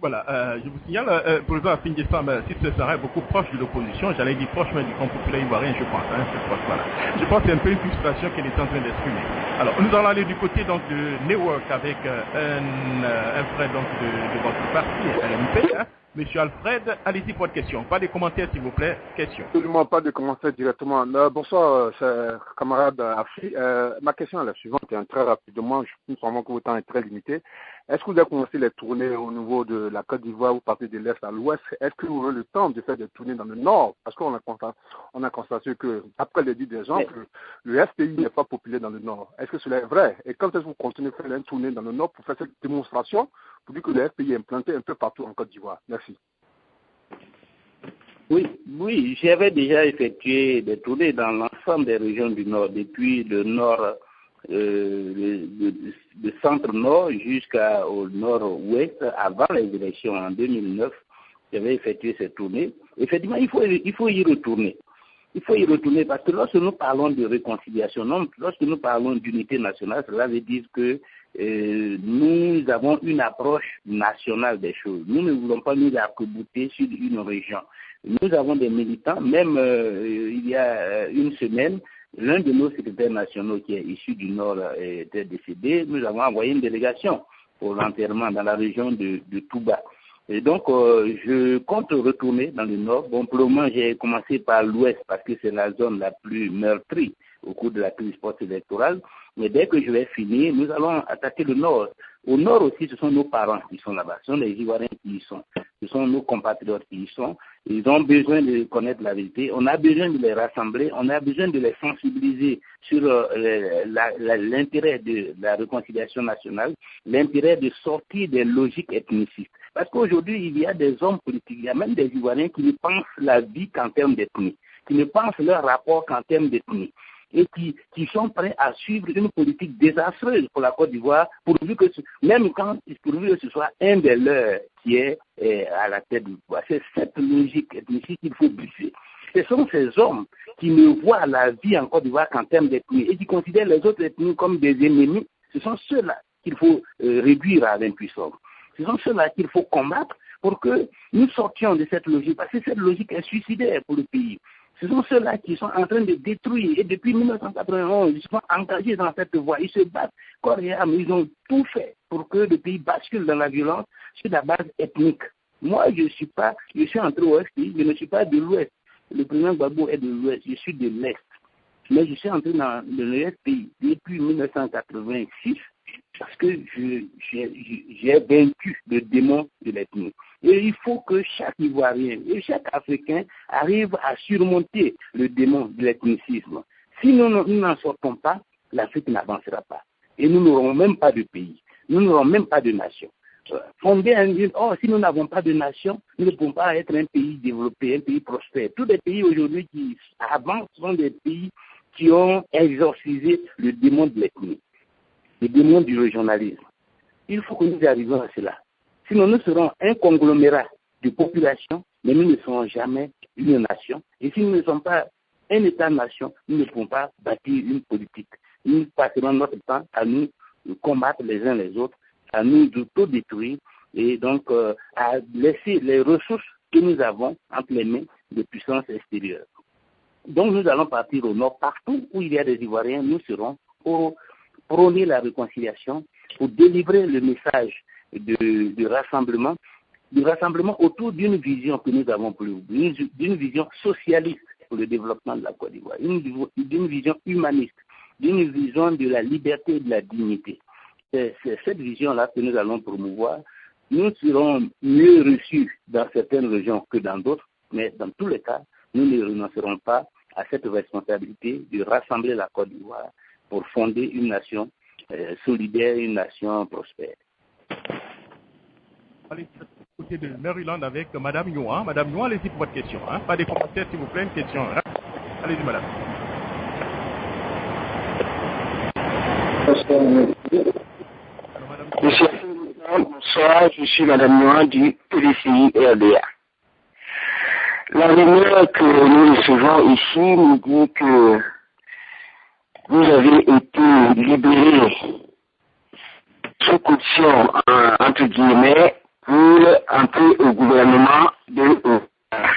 C: Voilà, je vous signale, président Afin Guessan, si ce serait beaucoup proche de l'opposition, j'allais dire proche même du Front populaire ivoirien, je pense, c'est proche, voilà. Je pense que c'est un peu une frustration qu'elle est en train d'exprimer. Alors, nous allons aller du côté donc de Network avec un frère donc de votre parti, LMP, Monsieur Alfred, allez-y pour votre question. Pas de commentaires, s'il vous plaît. Question.
H: Absolument pas de commentaires directement. Bonsoir, camarade Afri. Ma question est la suivante, et très rapidement, nous savons que votre temps est très limité. Est-ce que vous avez commencé les tournées au niveau de la Côte d'Ivoire, vous partez de l'Est à l'Ouest? Est-ce que vous avez le temps de faire des tournées dans le Nord? Parce qu'on a constaté que, après les dits des gens, que le FPI n'est pas populaire dans le Nord. Est-ce que cela est vrai? Et quand est-ce que vous continuez à faire une tournée dans le Nord pour faire cette démonstration, pour dire que le FPI est implanté un peu partout en Côte d'Ivoire? Merci.
D: Oui, j'avais déjà effectué des tournées dans l'ensemble des régions du Nord, depuis le Nord, le centre-nord jusqu'au nord-ouest, avant les élections en 2009. J'avais effectué ces tournées. Effectivement, il faut y retourner. Il faut y retourner parce que lorsque nous parlons de réconciliation, lorsque nous parlons d'unité nationale, cela veut dire que nous avons une approche nationale des choses. Nous ne voulons pas nous arc-bouter sur une région. Nous avons des militants, même il y a une semaine, l'un de nos secrétaires nationaux qui est issu du Nord était décédé. Nous avons envoyé une délégation pour l'enterrement dans la région de Touba. Et donc, je compte retourner dans le Nord. Bon, pour le moment, j'ai commencé par l'Ouest parce que c'est la zone la plus meurtrie au cours de la crise post-électorale. Mais dès que je vais finir, nous allons attaquer le Nord. Au Nord aussi, ce sont nos parents qui sont là-bas, ce sont les Ivoiriens qui y sont, ce sont nos compatriotes qui y sont. Ils ont besoin de connaître la vérité. On a besoin de les rassembler, on a besoin de les sensibiliser sur l'intérêt de la réconciliation nationale, l'intérêt de sortir des logiques ethnicistes. Parce qu'aujourd'hui, il y a des hommes politiques, il y a même des Ivoiriens qui ne pensent la vie qu'en termes d'ethnie, qui ne pensent leur rapport qu'en termes d'ethnie, et qui sont prêts à suivre une politique désastreuse pour la Côte d'Ivoire, pourvu que ce soit un des leurs qui est à la tête du pouvoir. C'est cette logique ethnique qu'il faut briser. Ce sont ces hommes qui ne voient la vie en Côte d'Ivoire qu'en termes d'ethnie et qui considèrent les autres ethnies comme des ennemis. Ce sont ceux-là qu'il faut réduire à l'impuissance. Ce sont ceux-là qu'il faut combattre pour que nous sortions de cette logique, parce que cette logique est suicidaire pour le pays. Ce sont ceux-là qui sont en train de détruire, et depuis 1991, ils sont engagés dans cette voie, ils se battent corps et âme, ils ont tout fait pour que le pays bascule dans la violence sur la base ethnique. Moi, je suis entre l'Ouest, je ne suis pas de l'Ouest. Le président Gbagbo est de l'Ouest, je suis de l'Est. Mais je suis entré dans l'Est pays depuis 1986 parce que j'ai vaincu le démon de l'ethnie. Et il faut que chaque Ivoirien et chaque Africain arrive à surmonter le démon de l'ethnicisme. Si nous n'en sortons pas, l'Afrique n'avancera pas. Et nous n'aurons même pas de pays. Nous n'aurons même pas de nation. Si nous n'avons pas de nation, nous ne pouvons pas être un pays développé, un pays prospère. Tous les pays aujourd'hui qui avancent sont des pays qui ont exorcisé le démon de l'ethnie, le démon du régionalisme. Il faut que nous arrivions à cela. Sinon, nous serons un conglomérat de population, mais nous ne serons jamais une nation. Et si nous ne sommes pas un État-nation, nous ne pouvons pas bâtir une politique. Nous passerons notre temps à nous combattre les uns les autres, à nous autodétruire et donc à laisser les ressources que nous avons entre les mains de puissances extérieures. Donc nous allons partir au nord, partout où il y a des Ivoiriens, nous serons pour prôner la réconciliation, pour délivrer le message de rassemblement autour d'une vision que nous avons pour vous, d'une vision socialiste pour le développement de la Côte d'Ivoire, d'une vision humaniste, d'une vision de la liberté et de la dignité. C'est cette vision-là que nous allons promouvoir. Nous serons mieux reçus dans certaines régions que dans d'autres, mais dans tous les cas, nous ne renoncerons pas à cette responsabilité de rassembler la Côte d'Ivoire pour fonder une nation solidaire, une nation prospère.
C: Allez, côté de Maryland avec Madame Yohan. Madame Yohan, allez-y pour votre question. Hein. Pas des commentaires, s'il vous plaît, une question. Hein. Allez-y, Madame.
I: Monsieur, bonsoir, je suis Madame Yohan du PDCI RDA. La rumeur que nous recevons ici nous dit que vous avez été libéré sous caution, entre guillemets, pour entrer au gouvernement de Ouattara.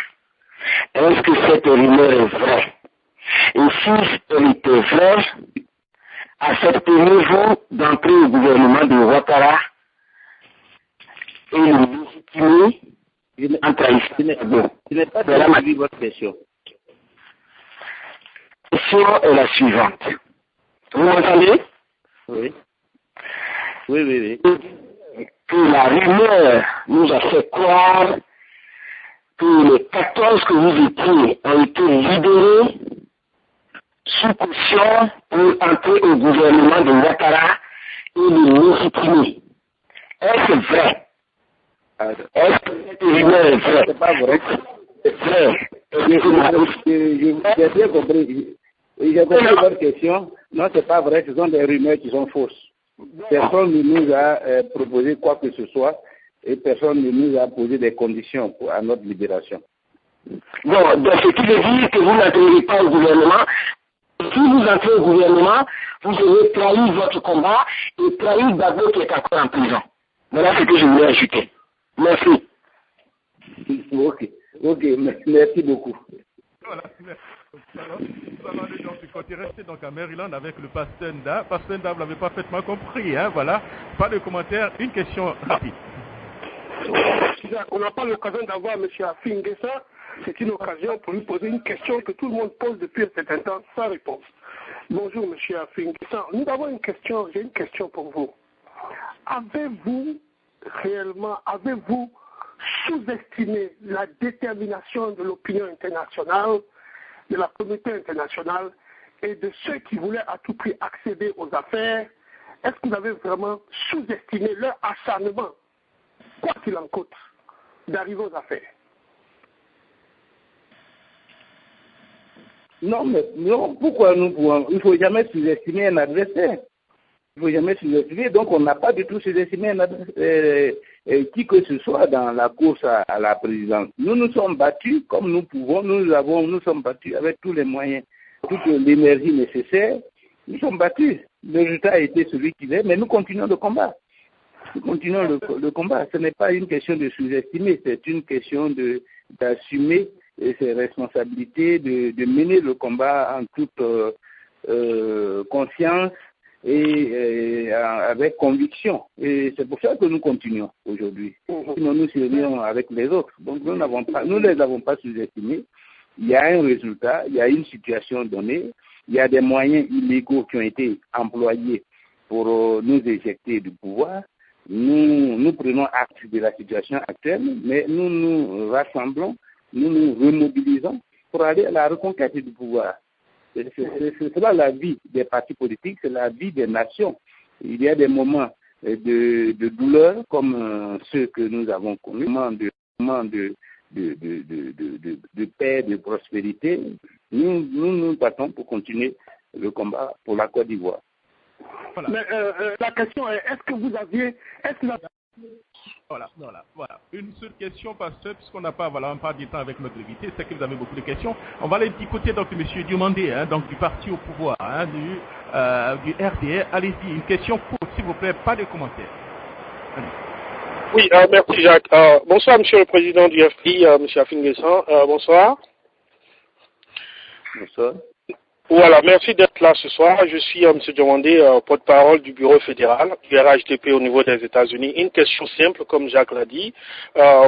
I: Est-ce que cette rumeur est vraie? Et si elle était vraie, accepteriez-vous d'entrer au gouvernement de Ouattara et le légitimer en trahissant?
D: Je n'ai pas suivi votre question.
I: La question est la suivante. Vous m'entendez?
D: Oui. Oui.
I: Que la rumeur nous a fait croire que les 14 que vous étiez ont été libérés sous caution pour entrer au gouvernement de Ouattara et le légitimer. Est-ce vrai? Est-ce que cette rumeur est vraie?
D: C'est pas vrai.
I: C'est vrai.
D: J'ai bien compris. J'ai compris votre question. Non, c'est pas vrai. Ce sont des rumeurs qui sont fausses. Personne ne nous a proposé quoi que ce soit et personne ne nous a posé des conditions à notre libération.
I: Bon, donc ce qui veut dire que vous n'entrerez pas au gouvernement. Si vous entrez au gouvernement, vous allez trahir votre combat et trahir Gbagbo qui est encore en prison. Voilà ce que je voulais ajouter. Merci.
D: Ok. Ok, merci beaucoup.
C: Voilà, merci. Alors, nous allons aller donc du côté, rester donc à Maryland avec le pasteur Nda. Pasteur Nda, vous l'avez parfaitement compris, hein, voilà. Pas de commentaires, une question rapide.
A: On n'a pas l'occasion d'avoir M. Afin Guessa. C'est une occasion pour lui poser une question que tout le monde pose depuis un certain temps sans réponse. Bonjour M. Afin Guessa. Nous avons une question, j'ai une question pour vous. Avez-vous sous-estimé la détermination de l'opinion internationale, de la communauté internationale et de ceux qui voulaient à tout prix accéder aux affaires? Est-ce que vous avez vraiment sous-estimé leur acharnement, quoi qu'il en coûte, d'arriver aux affaires?
D: Non, mais non, pourquoi nous pouvons? Il ne faut jamais sous-estimer un adversaire. Il ne faut jamais sous-estimer. Donc, on n'a pas du tout sous-estimé un adversaire, qui que ce soit dans la course à la présidence. Nous nous sommes battus comme nous pouvons. Nous sommes battus avec tous les moyens, toute l'énergie nécessaire. Nous sommes battus. Le résultat a été celui qu'il est, mais nous continuons le combat. Nous continuons le combat. Ce n'est pas une question de sous-estimer, c'est une question d'assumer ses responsabilités, de mener le combat en toute conscience et avec conviction. Et c'est pour ça que nous continuons aujourd'hui. Sinon, nous serions avec les autres. Donc, nous ne les avons pas sous-estimés. Il y a un résultat, il y a une situation donnée, il y a des moyens illégaux qui ont été employés pour nous éjecter du pouvoir. Nous prenons acte de la situation actuelle, mais nous nous rassemblons, nous nous remobilisons pour aller à la reconquête du pouvoir. C'est cela la vie des partis politiques, c'est la vie des nations. Il y a des moments de douleur comme ceux que nous avons connus, moments de paix, de prospérité. Nous partons pour continuer le combat pour la Côte d'Ivoire.
A: Voilà. Mais la question est, est-ce que vous aviez...
C: Voilà. Une seule question, pasteur, puisqu'on n'a pas, on parle du temps avec notre invité, c'est que vous avez beaucoup de questions. On va aller du côté donc, de M. Diomandé, donc du parti au pouvoir, du RDR. Allez-y, une question courte, s'il vous plaît, pas de commentaires. Allez.
J: Oui, merci Jacques. Bonsoir, Monsieur le Président du FPI, M. Afin Guessa. Bonsoir.
D: Bonsoir.
J: Voilà, merci d'être là ce soir. Je suis M. Diomandé, porte-parole du Bureau fédéral du RHDP au niveau des États-Unis. Une question simple, comme Jacques l'a dit.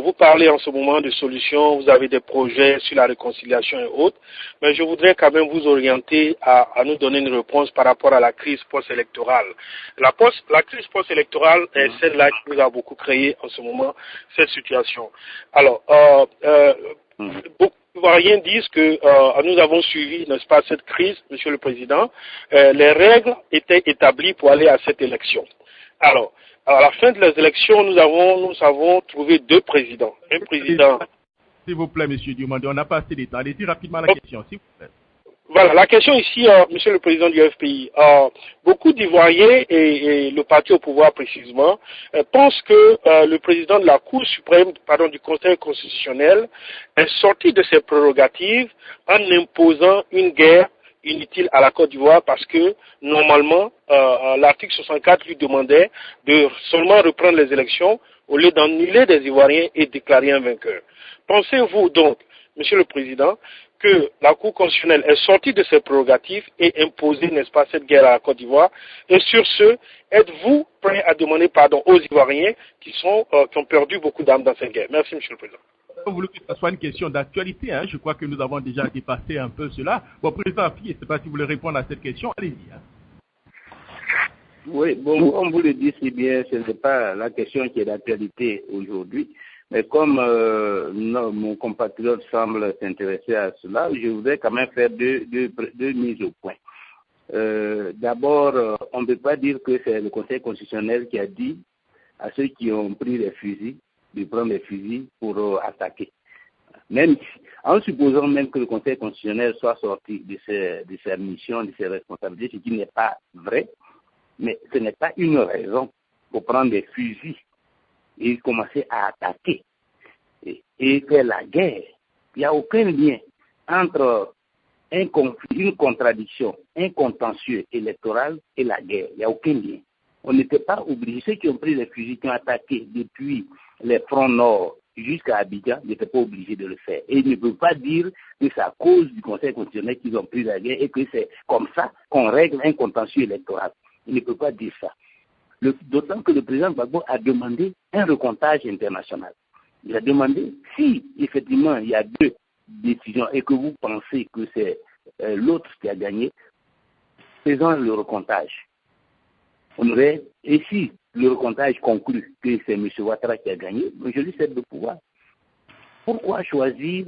J: Vous parlez en ce moment de solutions, vous avez des projets sur la réconciliation et autres, mais je voudrais quand même vous orienter à nous donner une réponse par rapport à la crise post-électorale. La crise post-électorale est celle-là qui nous a beaucoup créé en ce moment, cette situation. Alors, beaucoup de Ivoiriens disent que nous avons suivi, n'est-ce pas, cette crise, Monsieur le Président. Les règles étaient établies pour aller à cette élection. Alors, à la fin de les élections, nous avons trouvé deux présidents. Un président.
C: S'il vous plaît, Monsieur Diomandé, on n'a pas assez de temps. Allez-y rapidement la question, s'il vous plaît.
J: Voilà, la question ici, Monsieur le Président du FPI, beaucoup d'Ivoiriens et le parti au pouvoir précisément pensent que le président de la Cour suprême, du Conseil constitutionnel, est sorti de ses prérogatives en imposant une guerre inutile à la Côte d'Ivoire parce que normalement l'article 64 lui demandait de seulement reprendre les élections au lieu d'annuler des Ivoiriens et déclarer un vainqueur. Pensez-vous donc, Monsieur le Président, que la Cour constitutionnelle est sortie de ses prérogatives et imposé, n'est-ce pas, cette guerre à la Côte d'Ivoire? Et sur ce, êtes-vous prêt à demander pardon aux Ivoiriens qui ont perdu beaucoup d'âmes dans cette guerre? Merci, Monsieur le Président.
C: Vous voulez que ce soit une question d'actualité, je crois que nous avons déjà dépassé un peu cela. Bon, Président Afi, je ne sais pas si vous voulez répondre à cette question, allez-y.
D: Oui, bon, comme vous le dites si bien, ce n'est pas la question qui est d'actualité aujourd'hui. Mais comme mon compatriote semble s'intéresser à cela, je voudrais quand même faire deux mises au point. D'abord, on ne peut pas dire que c'est le Conseil constitutionnel qui a dit à ceux qui ont pris les fusils de prendre les fusils pour attaquer. Même en supposant même que le Conseil constitutionnel soit sorti de ses missions, de ses responsabilités, ce qui n'est pas vrai, mais ce n'est pas une raison pour prendre des fusils et commencer à attaquer et faire la guerre. Il n'y a aucun lien entre un conflit, une contradiction, un contentieux électoral et la guerre. Il n'y a aucun lien. On n'était pas obligé. Ceux qui ont pris les fusils, qui ont attaqué depuis les fronts nord jusqu'à Abidjan n'étaient pas obligés de le faire. Et ils ne peuvent pas dire que c'est à cause du Conseil constitutionnel qu'ils ont pris la guerre et que c'est comme ça qu'on règle un contentieux électoral. Ils ne peuvent pas dire ça. D'autant que le président Gbagbo a demandé un recomptage international. Il a demandé, si effectivement il y a deux décisions et que vous pensez que c'est l'autre qui a gagné, faisons le recomptage. Et si le recomptage conclut que c'est M. Ouattara qui a gagné, je lui cède le pouvoir. Pourquoi choisir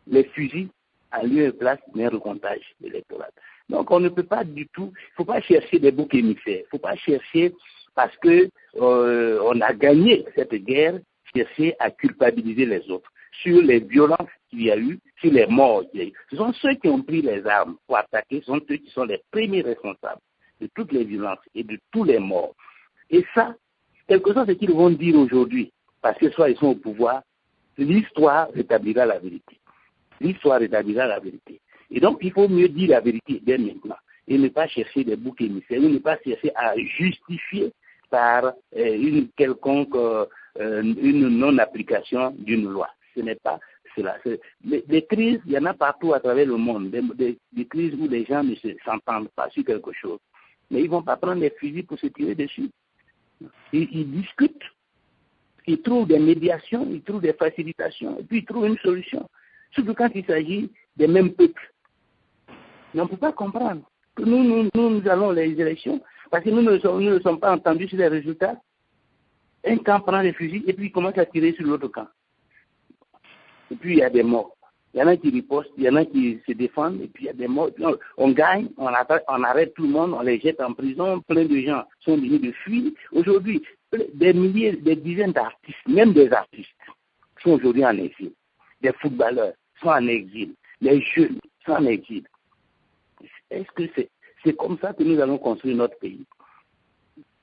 D: les fusils à lieu et place d'un recomptage électoral? Donc on ne peut pas du tout, il ne faut pas chercher des boucs émissaires, il ne faut pas chercher parce que on a gagné cette guerre, chercher à culpabiliser les autres sur les violences qu'il y a eu, sur les morts qu'il y a eu. Ce sont ceux qui ont pris les armes pour attaquer, ce sont ceux qui sont les premiers responsables de toutes les violences et de tous les morts. Et ça, quelque chose ce qu'ils vont dire aujourd'hui, parce que soit ils sont au pouvoir, l'histoire rétablira la vérité. L'histoire rétablira la vérité. Et donc, il faut mieux dire la vérité dès maintenant et ne pas chercher des boucs émissaires, ou ne pas chercher à justifier par une quelconque une non-application d'une loi. Ce n'est pas cela. Les crises, il y en a partout à travers le monde, des crises où les gens ne s'entendent pas sur quelque chose. Mais ils ne vont pas prendre des fusils pour se tirer dessus. Ils discutent, ils trouvent des médiations, ils trouvent des facilitations, et puis ils trouvent une solution. Surtout quand il s'agit des mêmes peuples. Mais on ne peut pas comprendre que nous allons les élections, parce que nous ne sommes pas entendus sur les résultats. Un camp prend les fusils et puis il commence à tirer sur l'autre camp. Et puis il y a des morts. Il y en a qui ripostent, il y en a qui se défendent, et puis il y a des morts. On gagne, on arrête tout le monde, on les jette en prison. Plein de gens sont venus de fuir. Aujourd'hui, des milliers, des dizaines d'artistes, même des artistes, sont aujourd'hui en exil. Des footballeurs sont en exil. Les jeunes sont en exil. Est-ce que c'est comme ça que nous allons construire notre pays?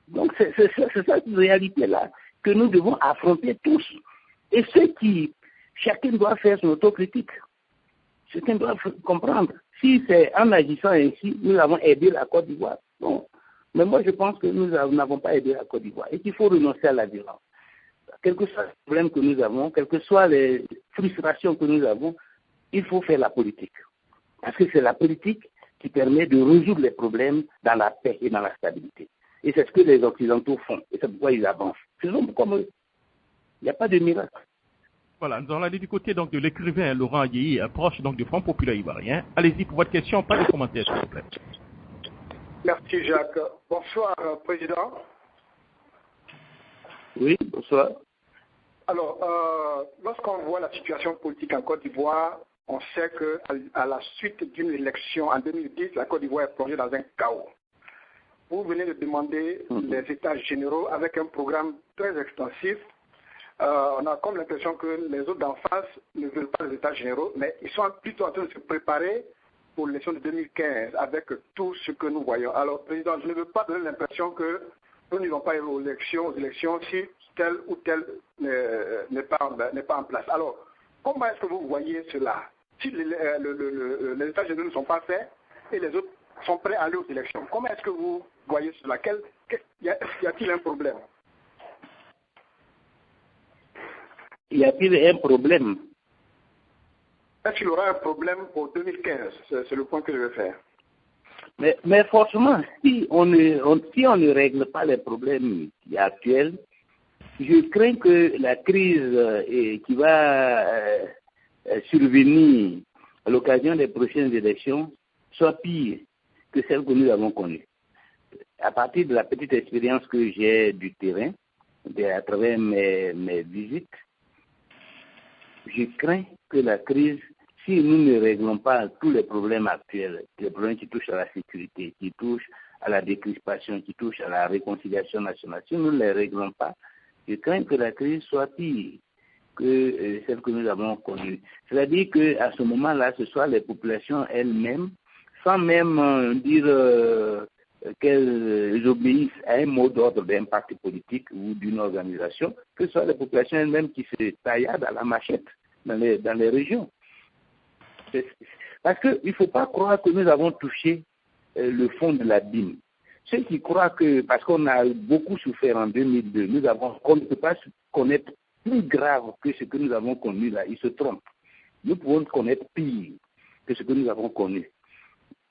D: Donc c'est cette réalité-là que nous devons affronter tous. Et chacun doit faire son autocritique. Chacun doit comprendre. Si c'est en agissant ainsi, nous avons aidé la Côte d'Ivoire. Bon. Mais moi, je pense que nous n'avons pas aidé la Côte d'Ivoire et qu'il faut renoncer à la violence. Quel que soit le problème que nous avons, quelles que soient les frustrations que nous avons, il faut faire la politique. Parce que c'est la politique qui permet de résoudre les problèmes dans la paix et dans la stabilité. Et c'est ce que les Occidentaux font. Et c'est pourquoi ils avancent. Faisons comme eux. Il n'y a pas de miracle.
C: Voilà, nous allons aller du côté donc, de l'écrivain Laurent Yéhi, proche donc, du Front populaire ivoirien. Allez-y pour votre question, pas de commentaires, s'il vous plaît.
A: Merci Jacques. Bonsoir, Président.
D: Oui, bonsoir.
A: Alors, lorsqu'on voit la situation politique en Côte d'Ivoire, on sait qu'à la suite d'une élection en 2010, la Côte d'Ivoire est plongée dans un chaos. Vous venez de demander les États généraux avec un programme très extensif. On a comme l'impression que les autres d'en face ne veulent pas les États généraux, mais ils sont plutôt en train de se préparer pour l'élection de 2015 avec tout ce que nous voyons. Alors, Président, je ne veux pas donner l'impression que nous n'irons pas aux élections si tel ou tel n'est pas en place. Alors, comment est-ce que vous voyez cela? Si les États généraux ne sont pas faits et les autres sont prêts à aller aux élections, comment est-ce que vous voyez cela? Y a-t-il un problème?
D: Y a-t-il un problème?
A: Est-ce qu'il y aura un problème pour 2015? C'est le point que je vais faire.
D: Mais forcément, si on ne règle pas les problèmes actuels, je crains que la crise qui va survenir à l'occasion des prochaines élections soit pire que celle que nous avons connue. À partir de la petite expérience que j'ai du terrain, à travers mes visites, je crains que la crise, si nous ne réglons pas tous les problèmes actuels, les problèmes qui touchent à la sécurité, qui touchent à la décrispation, qui touchent à la réconciliation nationale, si nous ne les réglons pas, je crains que la crise soit pire que celle que nous avons connue. C'est-à-dire qu'à ce moment-là, ce soit les populations elles-mêmes, sans même dire qu'elles obéissent à un mot d'ordre d'un parti politique ou d'une organisation, que ce soit les populations elles-mêmes qui se tailladent à la machette dans les régions. Parce qu'il ne faut pas croire que nous avons touché le fond de l'abîme. Ceux qui croient que, parce qu'on a beaucoup souffert en 2002, on ne peut pas connaître plus grave que ce que nous avons connu là, il se trompe. Nous pouvons connaître pire que ce que nous avons connu.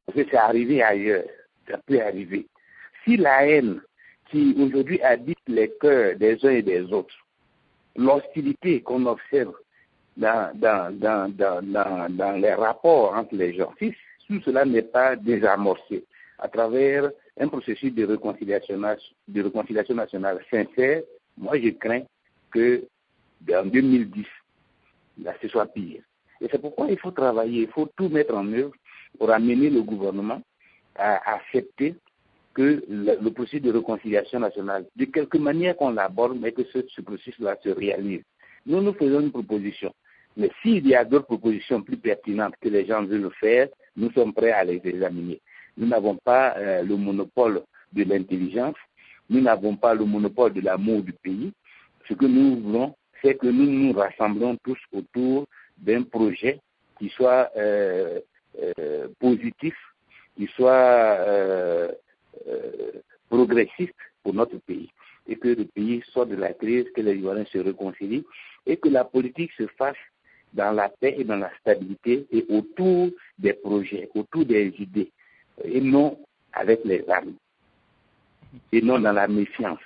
D: Parce que c'est arrivé ailleurs, ça peut arriver. Si la haine qui aujourd'hui habite les cœurs des uns et des autres, l'hostilité qu'on observe dans les rapports entre les gens, si tout cela n'est pas désamorcé à travers un processus de réconciliation nationale sincère, moi je crains que en 2010, là, ce soit pire. Et c'est pourquoi il faut travailler, il faut tout mettre en œuvre pour amener le gouvernement à accepter que le processus de réconciliation nationale, de quelque manière qu'on l'aborde, mais que ce processus-là se réalise. Nous faisons une proposition. Mais s'il y a d'autres propositions plus pertinentes que les gens veulent faire, nous sommes prêts à les examiner. Nous n'avons pas le monopole de l'intelligence, nous n'avons pas le monopole de l'amour du pays. Ce que nous voulons, c'est que nous nous rassemblons tous autour d'un projet qui soit positif, qui soit progressiste pour notre pays, et que le pays sorte de la crise, que les Ivoiriens se réconcilient, et que la politique se fasse dans la paix et dans la stabilité, et autour des projets, autour des idées, et non avec les armes, et non dans la méfiance,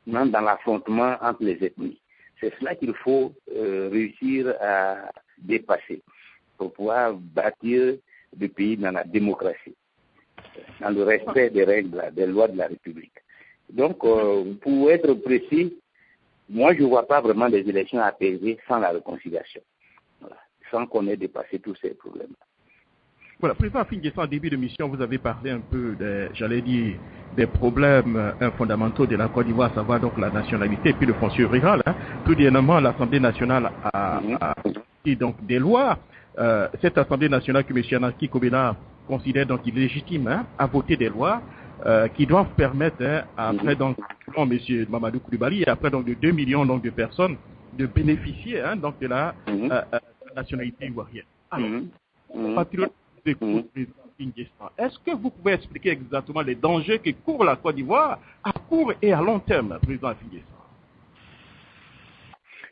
D: non dans l'affrontement entre les ethnies. C'est cela qu'il faut réussir à dépasser pour pouvoir bâtir le pays dans la démocratie, dans le respect des règles, des lois de la République. Donc, pour être précis, moi je ne vois pas vraiment des élections apaisées sans la réconciliation, voilà, sans qu'on ait dépassé tous ces problèmes.
C: Voilà, Président Afin N'Guessan, en début de mission, vous avez parlé un peu, des problèmes fondamentaux de la Côte d'Ivoire, à savoir donc la nationalité et puis le foncier rural. Tout dernièrement, l'Assemblée nationale a dit donc des lois. Cette Assemblée nationale que M. Anaki Kobena considère donc illégitime à voter des lois qui doivent permettre, après donc, M. Mamadou Koulibaly, et après donc de 2 millions donc, de personnes de bénéficier donc de la nationalité ivoirienne. Alors, patriote, est-ce que vous pouvez expliquer exactement les dangers que court la Côte d'Ivoire à court et à long terme, Président Afin N'Guessan?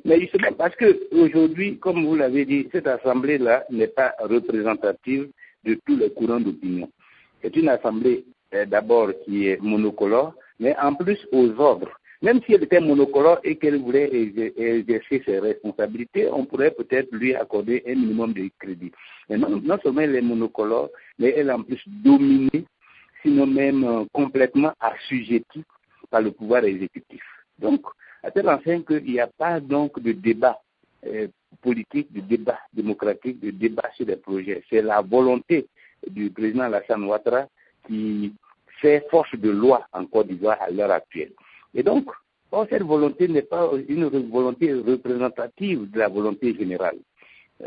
D: Mais justement, parce qu'aujourd'hui, comme vous l'avez dit, cette assemblée-là n'est pas représentative de tous les courants d'opinion. C'est une assemblée d'abord qui est monocolore, mais en plus aux ordres. Même si elle était monocolore et qu'elle voulait exercer ses responsabilités, on pourrait peut-être lui accorder un minimum de crédit. Mais non seulement elle est monocolore, mais elle est en plus dominée, sinon même complètement assujettie par le pouvoir exécutif. Donc, à tel enseigne qu'il n'y a pas donc de débat politique, de débat démocratique, de débat sur les projets. C'est la volonté du président Alassane Ouattara qui fait force de loi en Côte d'Ivoire à l'heure actuelle. Et donc, cette volonté n'est pas une volonté représentative de la volonté générale.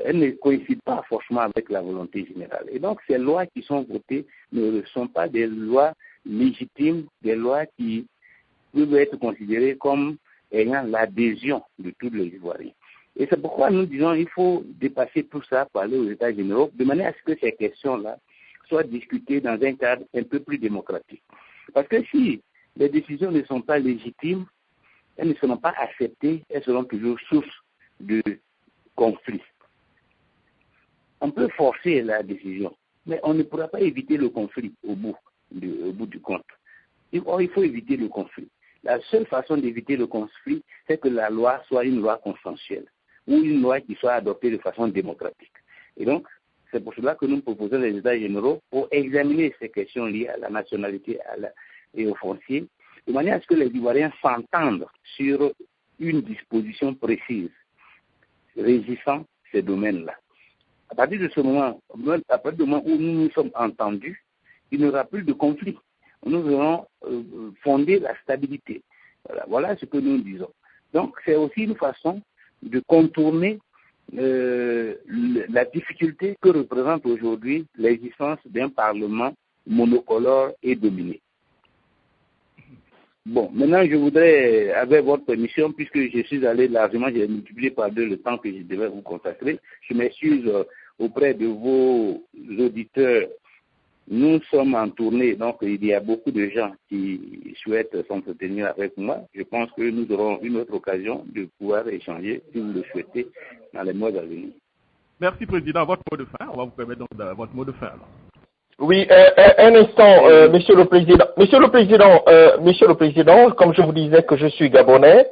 D: Elle ne coïncide pas forcément avec la volonté générale. Et donc, ces lois qui sont votées ne sont pas des lois légitimes, des lois qui peuvent être considérées comme ayant l'adhésion de tous les Ivoiriens. Et c'est pourquoi nous disons qu'il faut dépasser tout ça pour aller aux États généraux, de manière à ce que ces questions-là soient discutées dans un cadre un peu plus démocratique. Parce que si les décisions ne sont pas légitimes, elles ne seront pas acceptées, elles seront toujours source de conflits. On peut forcer la décision, mais on ne pourra pas éviter le conflit au bout du compte. Il faut éviter le conflit. La seule façon d'éviter le conflit, c'est que la loi soit une loi consensuelle ou une loi qui soit adoptée de façon démocratique. Et donc, c'est pour cela que nous proposons les États généraux pour examiner ces questions liées à la nationalité et au foncier, de manière à ce que les Ivoiriens s'entendent sur une disposition précise régissant ces domaines-là. À partir de ce moment, à partir du moment où nous nous sommes entendus, il n'y aura plus de conflit. Nous allons fonder la stabilité. Voilà ce que nous disons. Donc, c'est aussi une façon de contourner la difficulté que représente aujourd'hui l'existence d'un Parlement monocolore et dominé. Bon, maintenant, je voudrais, avec votre permission, puisque je suis allé largement, j'ai multiplié par 2 le temps que je devais vous consacrer, je m'excuse auprès de vos auditeurs Nous sommes en tournée, donc il y a beaucoup de gens qui souhaitent s'entretenir avec moi. Je pense que nous aurons une autre occasion de pouvoir échanger, si vous le souhaitez, dans les mois à venir.
C: Merci, Président. Votre mot de fin, on va vous permettre donc votre mot de fin. Alors.
B: Oui, un instant, Monsieur le Président. Monsieur le Président, comme je vous disais que je suis gabonais,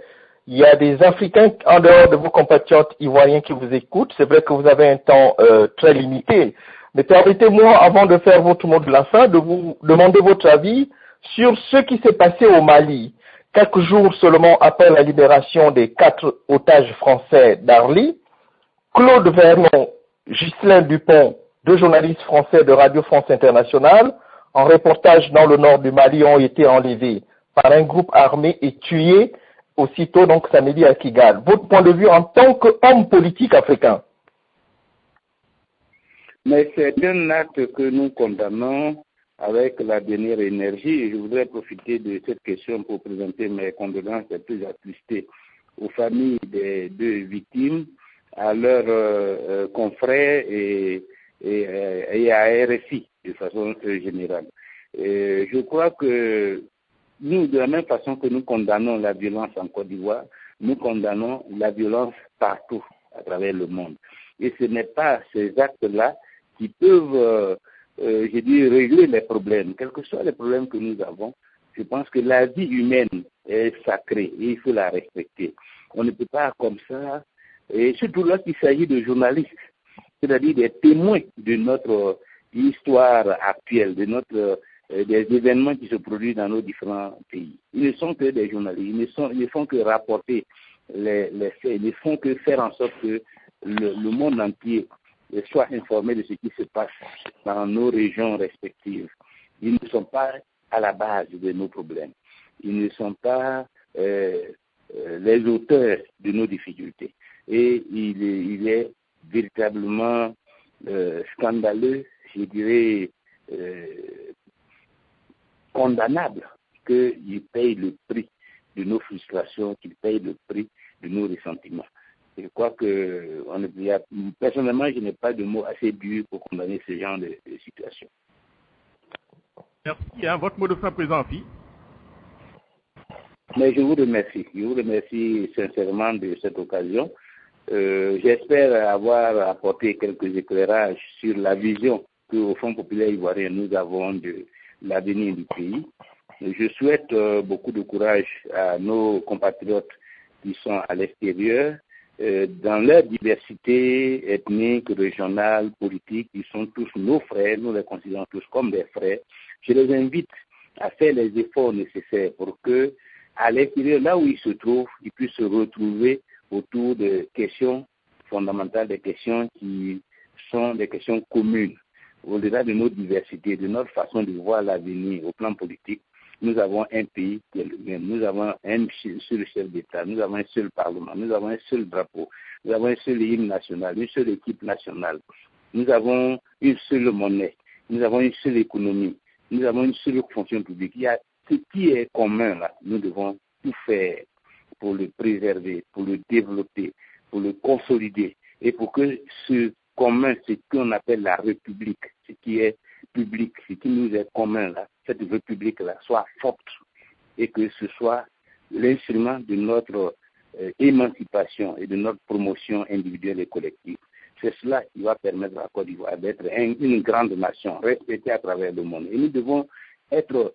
B: il y a des Africains en dehors de vos compatriotes ivoiriens qui vous écoutent. C'est vrai que vous avez un temps très limité. Mais permettez-moi, avant de faire votre mot de la fin, de vous demander votre avis sur ce qui s'est passé au Mali. Quelques jours seulement après la libération des 4 otages français d'Arly, Claude Vernon, Ghislain Dupont, 2 journalistes français de Radio France Internationale, en reportage dans le nord du Mali, ont été enlevés par un groupe armé et tués aussitôt, donc samedi à Kigali. Votre point de vue en tant qu'homme politique africain?
D: Mais c'est un acte que nous condamnons avec la dernière énergie. Je voudrais profiter de cette question pour présenter mes condoléances les plus attristées aux familles des 2 victimes, à leurs confrères et à RFI de façon générale. Je crois que nous, de la même façon que nous condamnons la violence en Côte d'Ivoire, nous condamnons la violence partout à travers le monde. Et ce n'est pas ces actes-là qui peuvent, régler les problèmes. Quels que soient les problèmes que nous avons, je pense que la vie humaine est sacrée et il faut la respecter. On ne peut pas comme ça, et surtout lorsqu'il s'agit de journalistes, c'est-à-dire des témoins de notre histoire actuelle, de des événements qui se produisent dans nos différents pays. Ils ne sont que des journalistes, ils ne font que rapporter les faits, ils ne font que faire en sorte que le monde entier soit informé de ce qui se passe dans nos régions respectives. Ils ne sont pas à la base de nos problèmes. Ils ne sont pas les auteurs de nos difficultés. Et il est véritablement scandaleux, je dirais condamnable, qu'ils payent le prix de nos frustrations, qu'ils payent le prix de nos ressentiments. Je crois que personnellement, je n'ai pas de mots assez durs pour condamner ce genre de situation.
C: Merci. Votre mot de fin, Président Afi.
D: Mais je vous remercie. Je vous remercie sincèrement de cette occasion. J'espère avoir apporté quelques éclairages sur la vision qu'au Front populaire ivoirien nous avons de l'avenir du pays. Je souhaite beaucoup de courage à nos compatriotes qui sont à l'extérieur. Dans leur diversité ethnique, régionale, politique, ils sont tous nos frères, nous les considérons tous comme des frères. Je les invite à faire les efforts nécessaires pour que, à l'extérieur, là où ils se trouvent, ils puissent se retrouver autour de questions fondamentales, des questions qui sont des questions communes. Au-delà de nos diversités, de notre façon de voir l'avenir au plan politique, nous avons un pays qui est le même. Nous avons un seul chef d'État, nous avons un seul Parlement, nous avons un seul drapeau, nous avons un seul hymne national, une seule équipe nationale. Nous avons une seule monnaie, nous avons une seule économie, nous avons une seule fonction publique. Il y a ce qui est commun là. Nous devons tout faire pour le préserver, pour le développer, pour le consolider et pour que ce commun, ce qu'on appelle la République, ce qui est public, ce qui nous est commun là, cette République-là soit forte et que ce soit l'instrument de notre émancipation et de notre promotion individuelle et collective. C'est cela qui va permettre à la Côte d'Ivoire d'être une grande nation, respectée à travers le monde. Et nous devons être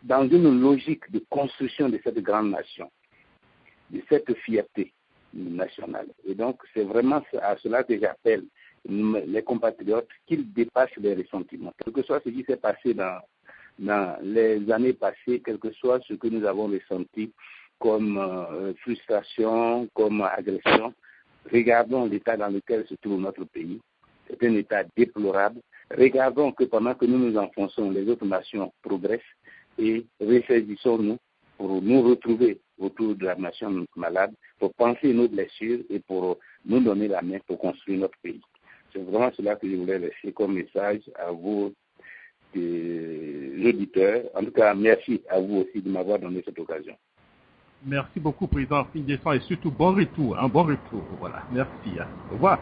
D: dans une logique de construction de cette grande nation, de cette fierté nationale. Et donc, c'est vraiment à cela que j'appelle les compatriotes qu'ils dépassent les ressentiments. Quel que soit ce qui s'est passé dans les années passées, quel que soit ce que nous avons ressenti comme frustration, comme agression, regardons l'état dans lequel se trouve notre pays. C'est un état déplorable. Regardons que pendant que nous nous enfonçons, les autres nations progressent et ressaisissons-nous pour nous retrouver autour de la nation malade, pour penser nos blessures et pour nous donner la main pour construire notre pays. C'est vraiment cela que je voulais laisser comme message à vous, auditeurs. En tout cas, merci à vous aussi de m'avoir donné cette occasion.
C: Merci beaucoup, Président Fingessant, et surtout bon retour, un bon retour. Voilà, merci. Au revoir.